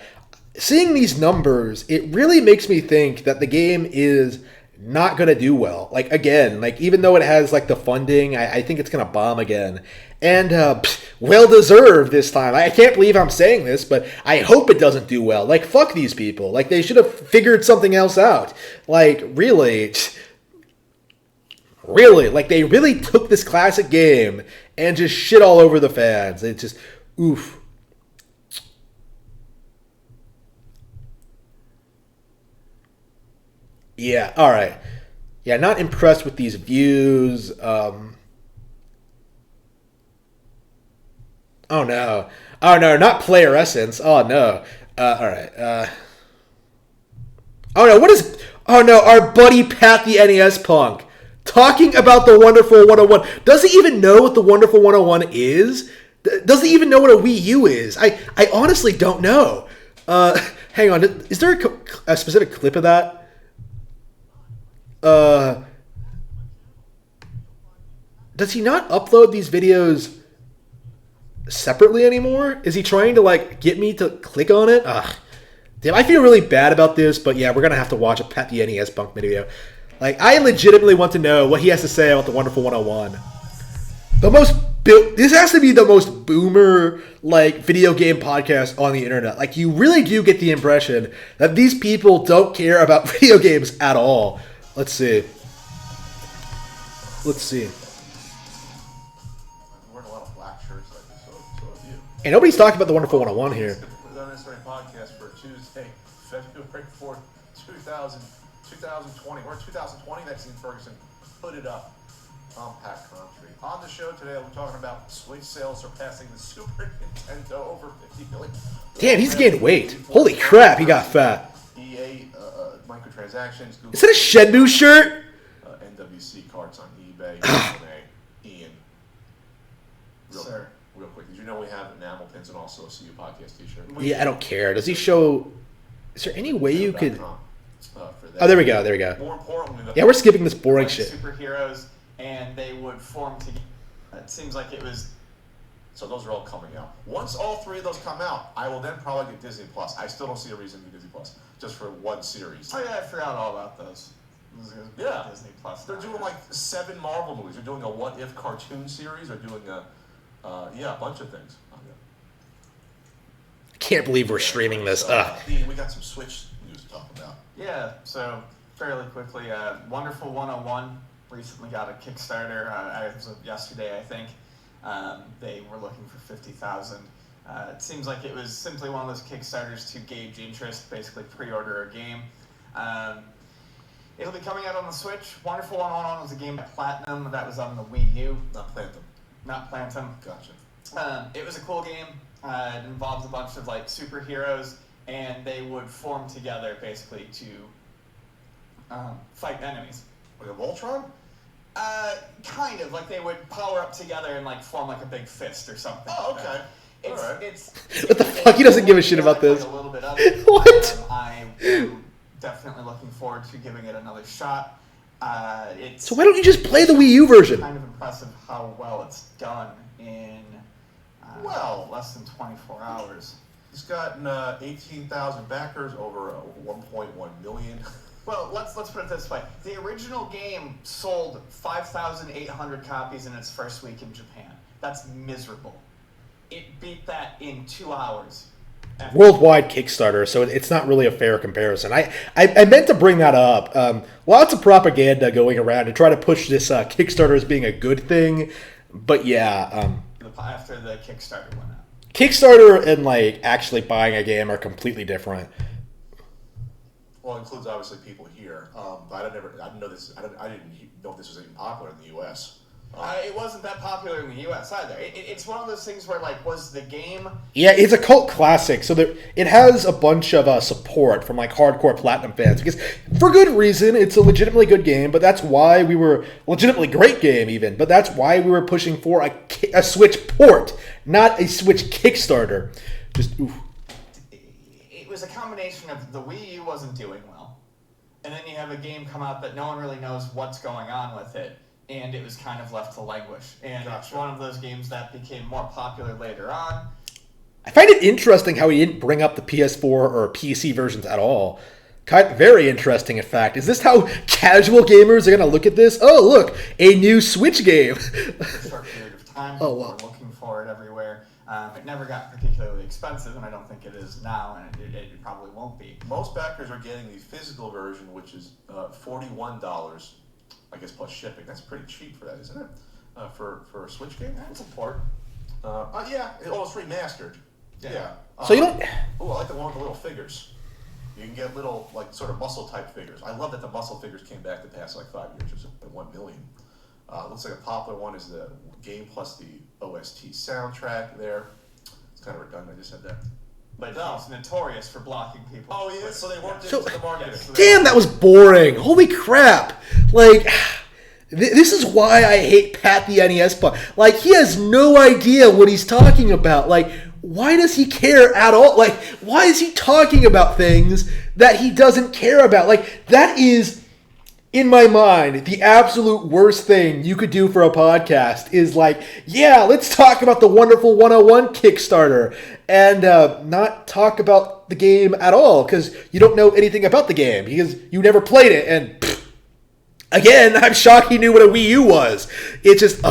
seeing these numbers, it really makes me think that the game is not going to do well. Like again, like even though it has like the funding, I think it's going to bomb again. And well deserved this time. I can't believe I'm saying this, but I hope it doesn't do well. Like fuck these people. Like they should have figured something else out. Like really, really, like they really took this classic game and just shit all over the fans. It's just oof. Yeah, all right. Yeah, not impressed with these views. Oh no. Oh no, not player essence. Oh no. All right. Oh no, what is? Oh no, our buddy Pat the NES punk talking about the Wonderful 101. Does he even know what the Wonderful 101 is? Does he even know what a Wii U is? I honestly don't know. Hang on, is there a specific clip of that? Uh, does he not upload these videos separately anymore? Is he trying to like get me to click on it? Ugh. Damn, I feel really bad about this, but yeah, we're gonna have to watch a Pet the NES Punk video. Like, I legitimately want to know what he has to say about the Wonderful 101. The most this has to be the most boomer like video game podcast on the internet. Like, you really do get the impression that these people don't care about video games at all. Let's see. Let's see. Wearing a lot of black shirts like this, so have you. And nobody's talking about the Wonderful 101 here. Put on this podcast for Tuesday, February 4th, 2020. We're in 2020, that's in Ferguson. Put it up. Compact country. On the show today, we're talking about Switch sales surpassing the Super Nintendo over 50 million. Damn, he's gained weight. Holy crap, he got fat. EA microtransactions. Google Is that a Shenmue shirt? NWC cards on eBay. Ian. Real quick. Did you know we have enamel pins and also a CU podcast t-shirt? Yeah, I don't care. Does he show... Is there any way you could... For that. Oh, there we go. There we go. More importantly, Yeah, we're skipping this boring shit. Superheroes, and they would form together. It seems like it was. so those are all coming out. Once all three of those come out, I will then probably get Disney Plus. I still don't see a reason to get Disney Plus just for one series. Oh yeah, I forgot all about those. Yeah. Disney Plus. They're doing like 7 Marvel movies. They're doing a What If cartoon series. They're doing a bunch of things. I can't believe we're streaming this. Dean, we got some Switch news to talk about. Yeah. So fairly quickly, Wonderful 101 recently got a Kickstarter. As of yesterday, I think. They were looking for 50,000. It seems like it was simply one of those Kickstarters to gauge interest, basically pre-order a game. It'll be coming out on the Switch. Wonderful 101 was a game by Platinum that was on the Wii U. Not Platinum. Not Platinum. Gotcha. It was a cool game. It involves a bunch of like superheroes, and they would form together basically to fight enemies. Like a Voltron? Kind of. Like they would power up together and like form like a big fist or something. Oh, like okay. It's, All right. it's What the fuck? He doesn't give a shit about this. A little bit of it. What? I am definitely looking forward to giving it another shot. It's So why don't you just play the Wii U version? kind of impressive how well it's done in less than 24 hours. He's gotten 18,000 backers, over 1.1 million. Well, let's put it this way. The original game sold 5,800 copies in its first week in Japan. That's miserable. It beat that in 2 hours. Worldwide Kickstarter, so it's not really a fair comparison. I meant to bring that up. Lots of propaganda going around to try to push this Kickstarter as being a good thing, but yeah. After the Kickstarter went out. Kickstarter and like actually buying a game are completely different. Well, it includes obviously people here, but I didn't know this. I didn't know this was even popular in the U.S. It wasn't that popular in the U.S. either. It's one of those things where, like, was the game... Yeah, it's a cult classic, so it has a bunch of support from, like, hardcore Platinum fans, because for good reason, it's a legitimately good game, but that's why we were... Legitimately great game, even, but that's why we were pushing for a Switch port, not a Switch Kickstarter. Just, oof. It was a combination of the Wii U wasn't doing well, and then you have a game come out that no one really knows what's going on with it, and it was kind of left to languish. And it's one of those games that became more popular later on. I find it interesting how he didn't bring up the PS4 or PC versions at all. Very interesting, in fact. Is this how casual gamers are going to look at this? Oh, look, a new Switch game. For a short period of time, people were looking for it everywhere. It never got particularly expensive, and I don't think it is now, and it probably won't be. Most backers are getting the physical version, which is $41. I guess plus shipping. That's pretty cheap for that, isn't it? For a Switch game? That's a port. Yeah. It's remastered. Yeah. So you don't... Oh, I like the one with the little figures. You can get little, like, sort of muscle-type figures. I love that the muscle figures came back the past, 5 years, just at 1 million. Looks like a popular one is the game plus the OST soundtrack there. It's kind of redundant, I just said that. But he's notorious for blocking people. Oh, yeah, so they worked into the marketing. Yes. Damn, that was boring. Holy crap. Like, this is why I hate Pat the NES Punk. Like, he has no idea what he's talking about. Like, why does he care at all? Like, why is he talking about things that he doesn't care about? Like, that is, in my mind, the absolute worst thing you could do for a podcast is like, yeah, let's talk about the Wonderful 101 Kickstarter and not talk about the game at all because you don't know anything about the game because you never played it. And pfft, again, I'm shocked he knew what a Wii U was. It's just,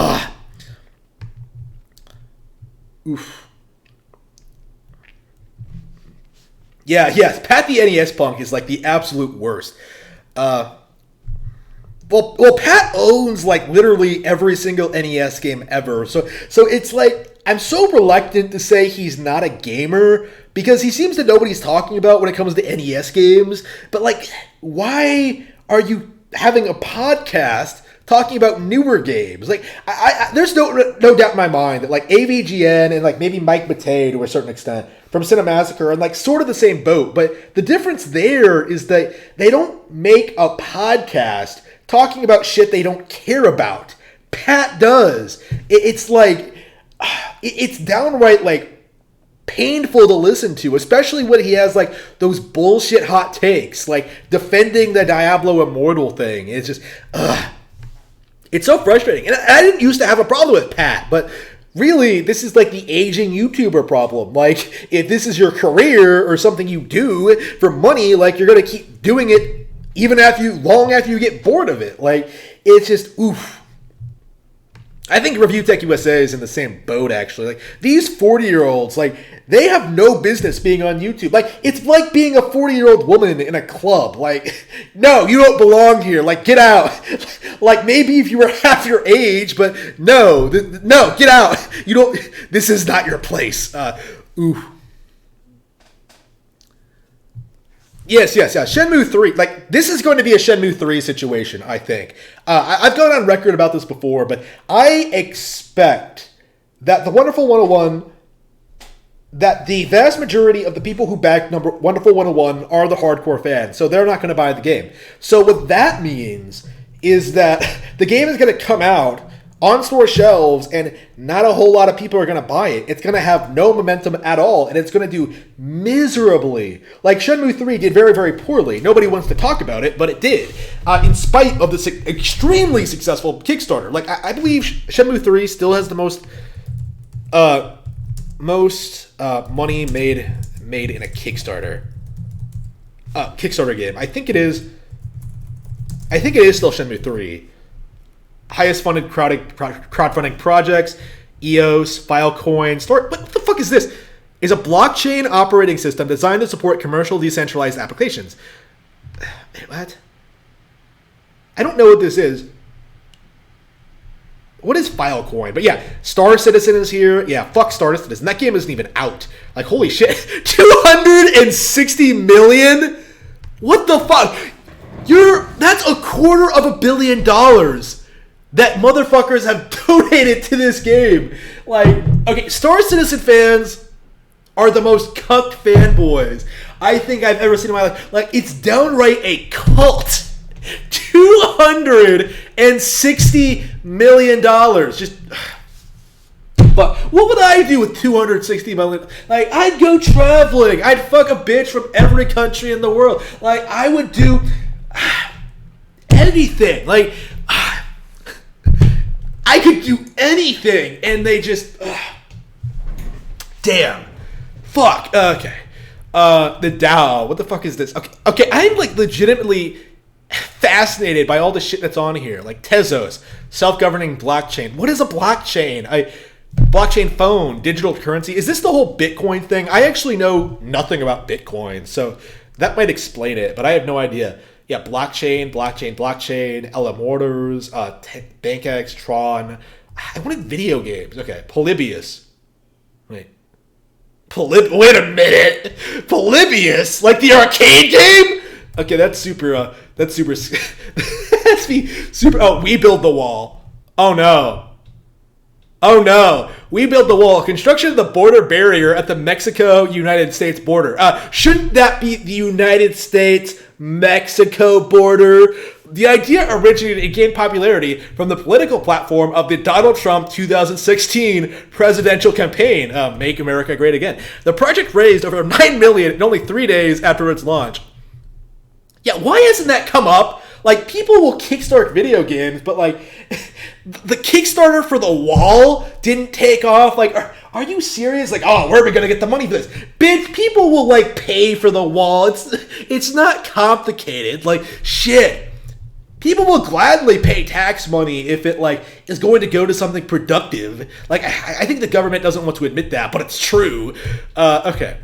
oof. Yeah, yes, Pat the NES Punk is like the absolute worst. Well, Pat owns like literally every single NES game ever. So it's like I'm so reluctant to say he's not a gamer because he seems to know what he's talking about when it comes to NES games. But like, why are you having a podcast talking about newer games? Like, there's no doubt in my mind that like AVGN and like maybe Mike Matei to a certain extent from Cinemassacre are like sort of the same boat. But the difference there is that they don't make a podcast talking about shit they don't care about. Pat does. It's like, it's downright like painful to listen to, especially when he has like those bullshit hot takes, like defending the Diablo Immortal thing. It's just, it's so frustrating. And I didn't used to have a problem with Pat, but really, this is like the aging YouTuber problem. Like, if this is your career or something you do for money, like you're going to keep doing it even long after you get bored of it. Like, it's just, oof. I think Review Tech USA is in the same boat, actually. Like, these 40-year-olds, like, they have no business being on YouTube. Like, it's like being a 40-year-old woman in a club. Like, no, you don't belong here. Like, get out. Like, maybe if you were half your age, but no, get out. You don't, this is not your place. Ooh. Yes. Shenmue 3. Like, this is going to be a Shenmue 3 situation, I think. I've gone on record about this before, but I expect that the Wonderful 101, that the vast majority of the people who back Wonderful 101 are the hardcore fans, so they're not going to buy the game. So what that means is that the game is going to come out on store shelves, and not a whole lot of people are going to buy it. It's going to have no momentum at all, and it's going to do miserably. Like, Shenmue 3 did very, very poorly. Nobody wants to talk about it, but it did, in spite of this extremely successful Kickstarter. Like, I believe Shenmue 3 still has the most money made in a Kickstarter game. I think it is still Shenmue 3. Highest funded crowdfunding projects, EOS, Filecoin, Store. What the fuck is this? Is a blockchain operating system designed to support commercial decentralized applications. What? I don't know what this is. What is Filecoin? But yeah, Star Citizen is here. Yeah, fuck Star Citizen. That game isn't even out. Like, holy shit. 260 million? What the fuck? That's $250 million that motherfuckers have donated to this game. Like, okay, Star Citizen fans are the most cucked fanboys I think I've ever seen in my life. Like, it's downright a cult. $260 million. Just, but what would I do with $260 million? Like, I'd go traveling. I'd fuck a bitch from every country in the world. Like, I would do anything. Like, I could do anything, and they just... damn. Fuck. Okay. The DAO. What the fuck is this? Okay. I'm, like, legitimately fascinated by all the shit that's on here. Like, Tezos. Self-governing blockchain. What is a blockchain? Blockchain phone. Digital currency. Is this the whole Bitcoin thing? I actually know nothing about Bitcoin, so that might explain it, but I have no idea. Yeah, blockchain, LM Orders, BankX, Tron. I wanted video games. Okay, Polybius. Wait a minute. Polybius? Like the arcade game? Okay, that's super, that's super, oh, We Build the Wall. Oh no. We Build the Wall. Construction of the border barrier at the Mexico-United States border. Shouldn't that be the United States-Mexico border? The idea originated and gained popularity from the political platform of the Donald Trump 2016 presidential campaign, Make America Great Again. The project raised over $9 million in only 3 days after its launch. Yeah, why hasn't that come up? Like, people will kickstart video games, but, like, the Kickstarter for the Wall didn't take off. Like, are you serious? Like, oh, where are we going to get the money for this? Bitch, people will, like, pay for the Wall. It's not complicated. Like, shit. People will gladly pay tax money if it, like, is going to go to something productive. Like, I think the government doesn't want to admit that, but it's true. Okay.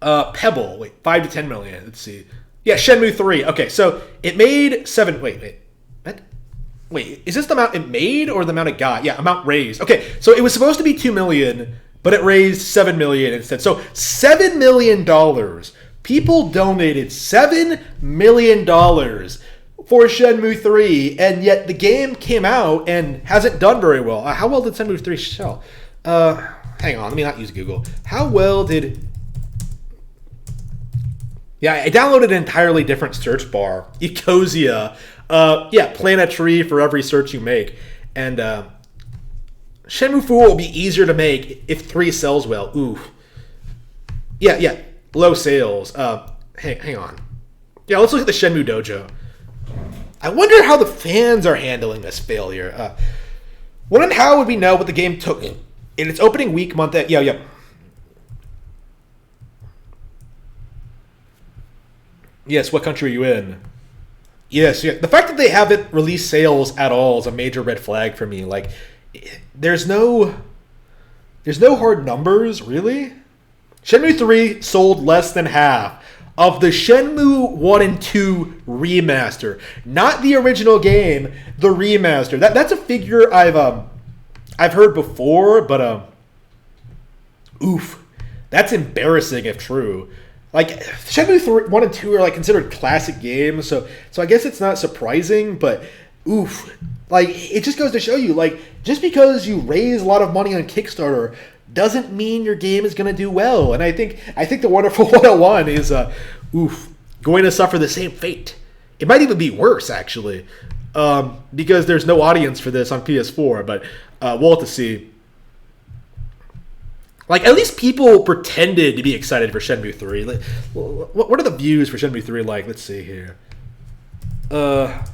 Pebble. Wait, 5 to 10 million. Let's see. Yeah, Shenmue 3. Okay, so it made 7... Wait. What? Wait, is this the amount it made or the amount it got? Yeah, amount raised. Okay, so it was supposed to be 2 million, but it raised 7 million instead. So $7 million. People donated $7 million for Shenmue 3, and yet the game came out and hasn't done very well. How well did Shenmue 3 sell? Hang on, let me not use Google. How well did... Yeah, I downloaded an entirely different search bar. Ecosia. Yeah, plant a tree for every search you make. And Shenmue 4 will be easier to make if 3 sells well. Ooh. Yeah. Low sales. Hang on. Yeah, let's look at the Shenmue Dojo. I wonder how the fans are handling this failure. When and how would we know what the game took in its opening week, month... Yeah. Yes, what country are you in? Yes, yeah. The fact that they haven't released sales at all is a major red flag for me. Like, there's no hard numbers, really. Shenmue 3 sold less than half of the Shenmue 1 and 2 remaster. Not the original game, the remaster. That's a figure I've heard before, but Oof. That's embarrassing if true. Like, Shenmue 3, 1 and 2 are, like, considered classic games, so I guess it's not surprising, but oof. Like, it just goes to show you, like, just because you raise a lot of money on Kickstarter doesn't mean your game is going to do well. And I think the Wonderful 101 is, going to suffer the same fate. It might even be worse, actually, because there's no audience for this on PS4, but we'll have to see. Like, at least people pretended to be excited for Shenmue 3. Like, what are the views for Shenmue 3 like? Let's see here. Let's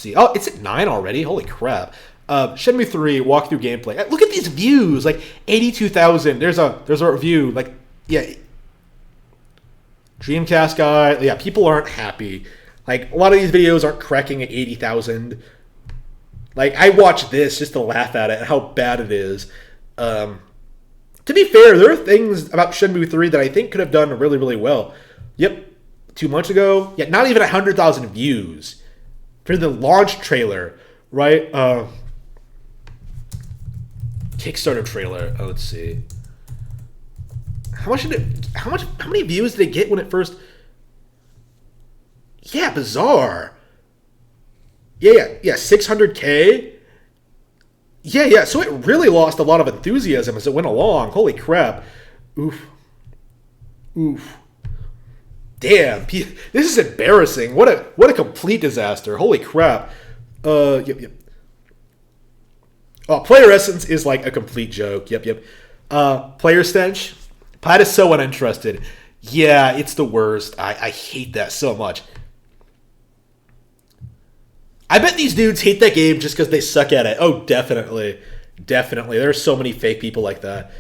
see. Oh, it's at 9 already. Holy crap. Shenmue 3 walkthrough gameplay. Look at these views. Like, 82,000. There's a review. Like, yeah. Dreamcast guy. Yeah, people aren't happy. Like, a lot of these videos aren't cracking at 80,000. Like, I watched this just to laugh at it, how bad it is. To be fair, there are things about Shenmue 3 that I think could have done really, really well. Yep, 2 months ago, yeah, not even 100,000 views for the launch trailer, right? Kickstarter trailer. Oh, let's see. How many views did it get when it first? Yeah, bizarre. Yeah, 600K. Yeah, so it really lost a lot of enthusiasm as it went along. Holy crap. Oof. Damn, this is embarrassing. What a complete disaster. Holy crap. Yep. Oh, player essence is like a complete joke. Yep. Player stench. Plaid is so uninterested. Yeah, it's the worst. I hate that so much. I bet these dudes hate that game just because they suck at it. Oh, definitely. There are so many fake people like that.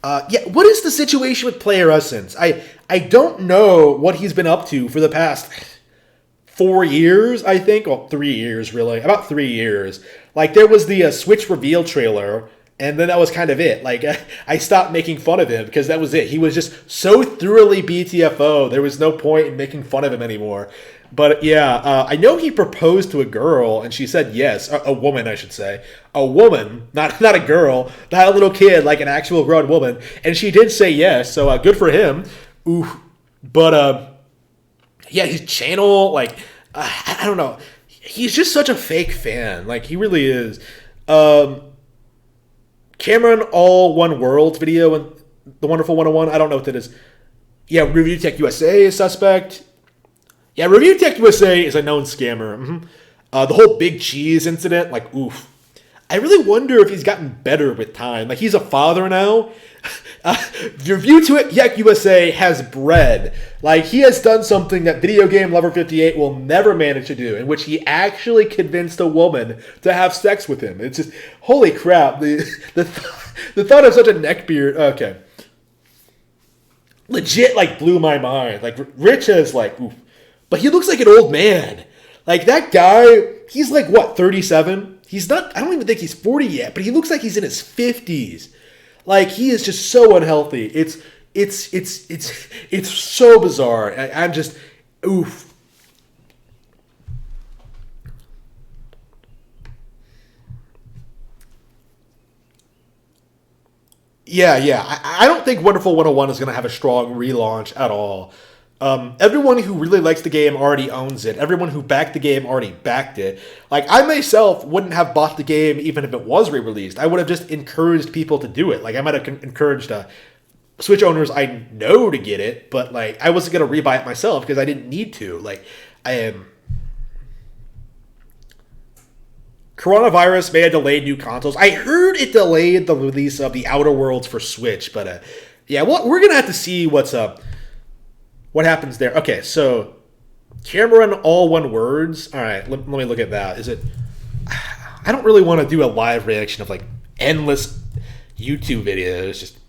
Yeah, what is the situation with Player Essence? I don't know what he's been up to for the past 4 years, I think. Well, 3 years, really. About 3 years. Like, there was the Switch reveal trailer, and then that was kind of it. Like, I stopped making fun of him because that was it. He was just so thoroughly BTFO. There was no point in making fun of him anymore. But yeah, I know he proposed to a girl, and she said yes. A woman, I should say. A woman, not a girl, not a little kid, like an actual grown woman. And she did say yes, so good for him. Ooh, but yeah, his channel, like, I don't know. He's just such a fake fan. Like, he really is. Cameron All One World video and the Wonderful 101. I don't know what that is. Yeah, Review Tech USA is suspect. Yeah, Review Tech USA is a known scammer. Mm-hmm. The whole Big Cheese incident, like, oof. I really wonder if he's gotten better with time. Like, he's a father now. Review Tech USA has bread. Like, he has done something that Video Game Lover 58 will never manage to do, in which he actually convinced a woman to have sex with him. It's just, holy crap. The thought of such a neckbeard. Okay. Legit, like, blew my mind. Like, Rich is like, oof. But he looks like an old man. Like, that guy, he's like, what, 37? He's not, I don't even think he's 40 yet, but he looks like he's in his 50s. Like, he is just so unhealthy. It's so bizarre. I'm just, oof. Yeah. I don't think Wonderful 101 is going to have a strong relaunch at all. Everyone who really likes the game already owns it. Everyone who backed the game already backed it. Like, I myself wouldn't have bought the game even if it was re-released. I would have just encouraged people to do it. Like, I might have encouraged Switch owners I know to get it, but, like, I wasn't going to rebuy it myself because I didn't need to. Like, I am... Coronavirus may have delayed new consoles. I heard it delayed the release of the Outer Worlds for Switch, but, yeah, well, we're going to have to see what's up. What happens there? Okay, so Cameron All One Words. All right, let me look at that. Is it? I don't really want to do a live reaction of like endless YouTube videos. Just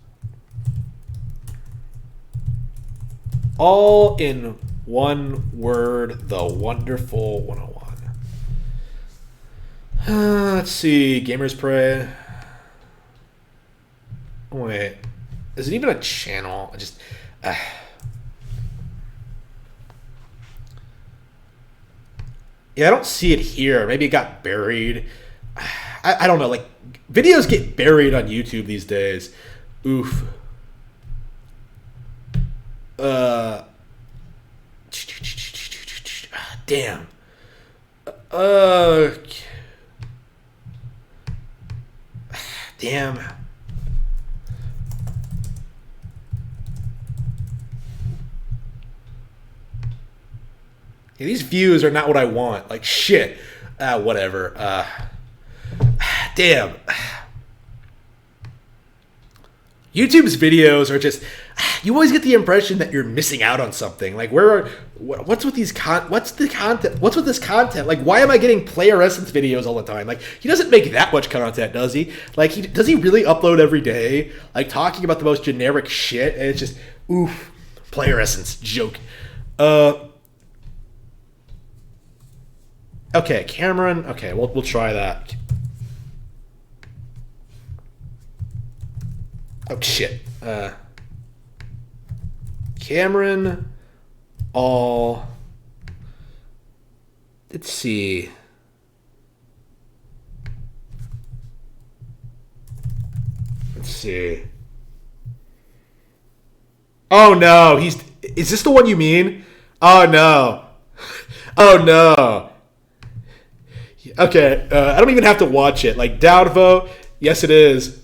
all in one word. The Wonderful 101. Let's see. Gamers Pray. Wait, is it even a channel? I just. Yeah, I don't see it here. Maybe it got buried. I don't know, like, videos get buried on YouTube these days. Oof. Damn. Damn. Yeah, these views are not what I want. Like, shit. Whatever. Damn. YouTube's videos are just, you always get the impression that you're missing out on something. Like, what's with these what's the content? What's with this content? Like, why am I getting Player Essence videos all the time? Like, he doesn't make that much content, does he? Like, does he really upload every day? Like, talking about the most generic shit, and it's just, oof, Player Essence joke. Okay, Cameron. Okay, we'll try that. Oh shit. Cameron. All. Let's see. Let's see. Oh no, is this the one you mean? Oh no. Oh no. Okay, I don't even have to watch it. Like, Doubtvo, yes it is.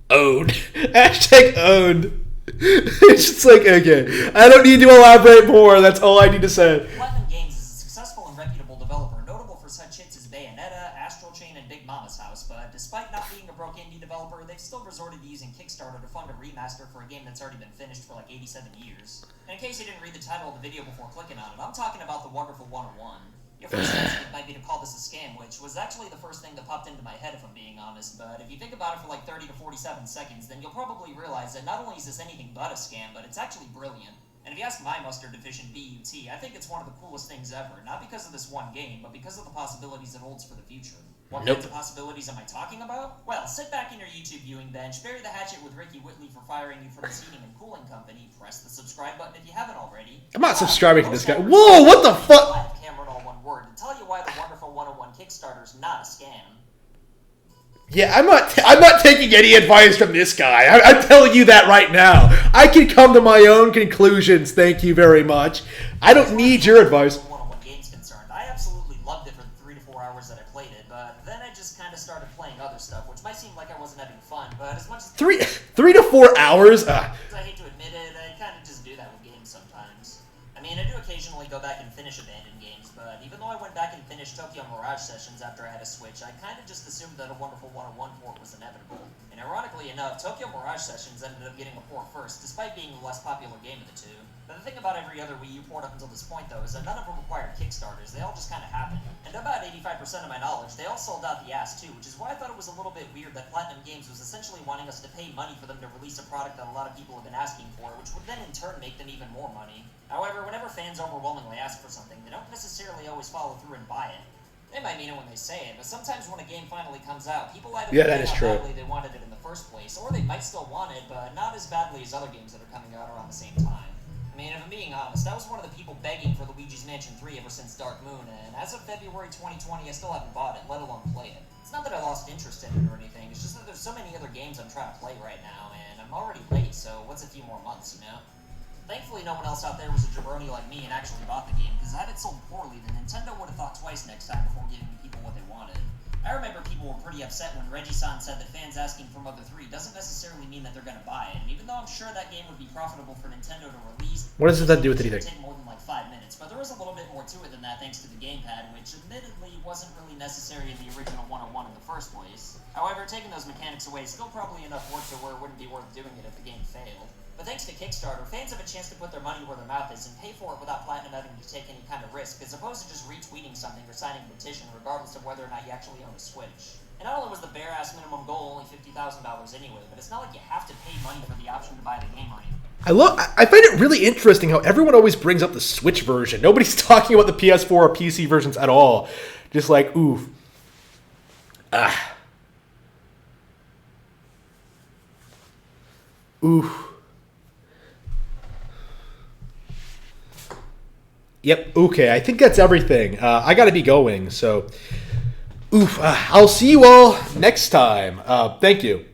Owned. Hashtag owned. It's just like, okay, I don't need to elaborate more. That's all I need to say. Platinum Games is a successful and reputable developer, notable for such hits as Bayonetta, Astral Chain, and Big Mama's House, but despite not being a broke indie developer, they've still resorted to using Kickstarter to fund a remaster for a game that's already been finished for like 87 years. And in case you didn't read the title of the video before clicking on it, I'm talking about The Wonderful 101. Your first instinct might be to call this a scam, which was actually the first thing that popped into my head if I'm being honest, but if you think about it for like 30 to 47 seconds, then you'll probably realize that not only is this anything but a scam, but it's actually brilliant. And if you ask my mustard-deficient BUT, I think it's one of the coolest things ever, not because of this one game, but because of the possibilities it holds for the future. What kinds of possibilities am I talking about? Well, sit back in your YouTube viewing bench, bury the hatchet with Ricky Whitley for firing you from his heating and cooling company, press the subscribe button if you haven't already. I'm not subscribing to this guy. Whoa, what the fuck? Cameron all one word to tell you why the Wonderful 101 Kickstarter is not a scam. Yeah, I'm not taking any advice from this guy. I'm telling you that right now. I can come to my own conclusions. Thank you very much. I don't need your advice. One-on-one games concerned, I absolutely loved it for the 3 to 4 hours that I played it, but then I just kind of started playing other stuff, which might seem like I wasn't having fun, but as much as 3 to 4 hours. I hate to admit it, I kind of just do that with games sometimes. I mean, I do occasionally go back and finish abandoned games, but even though I went back and finished Tokyo Mirage Sessions after I had a Switch, I kind of just assumed that a Wonderful 101 port was inevitable. And ironically enough, Tokyo Mirage Sessions ended up getting a port first, despite being the less popular game of the two. But the thing about every other Wii U port up until this point, though, is that none of them required Kickstarters. They all just kind of happened. And about 85% of my knowledge, they all sold out the ass, too, which is why I thought it was a little bit weird that Platinum Games was essentially wanting us to pay money for them to release a product that a lot of people have been asking for, which would then in turn make them even more money. However, whenever fans overwhelmingly ask for something, they don't necessarily always follow through and buy it. They might mean it when they say it, but sometimes when a game finally comes out, people either forget how badly they wanted it in the first place, or they might still want it, but not as badly as other games that are coming out around the same time. I mean, if I'm being honest, I was one of the people begging for Luigi's Mansion 3 ever since Dark Moon, and as of February 2020, I still haven't bought it, let alone play it. It's not that I lost interest in it or anything, it's just that there's so many other games I'm trying to play right now, and I'm already late, so what's a few more months, you know? Thankfully, no one else out there was a jabroni like me and actually bought the game, because had it sold poorly, then Nintendo would have thought twice next time before giving people what they wanted. I remember people were pretty upset when Reggie-san said that fans asking for Mother 3 doesn't necessarily mean that they're going to buy it, and even though I'm sure that game would be profitable for Nintendo to release, what does that do with anything? It would take more than like 5 minutes, but there is a little bit more to it than that thanks to the gamepad, which admittedly wasn't really necessary in the original 101 in the first place. However, taking those mechanics away is still probably enough work to where it wouldn't be worth doing it if the game failed. But thanks to Kickstarter, fans have a chance to put their money where their mouth is and pay for it without Platinum having to take any kind of risk, as opposed to just retweeting something or signing a petition regardless of whether or not you actually own a Switch. And not only was the bare-ass minimum goal only $50,000 anyway, but it's not like you have to pay money for the option to buy the game or anything. I find it really interesting how everyone always brings up the Switch version. Nobody's talking about the PS4 or PC versions at all. Just like, oof. Oof. Yep. Okay. I think that's everything. I got to be going. So, I'll see you all next time. Thank you.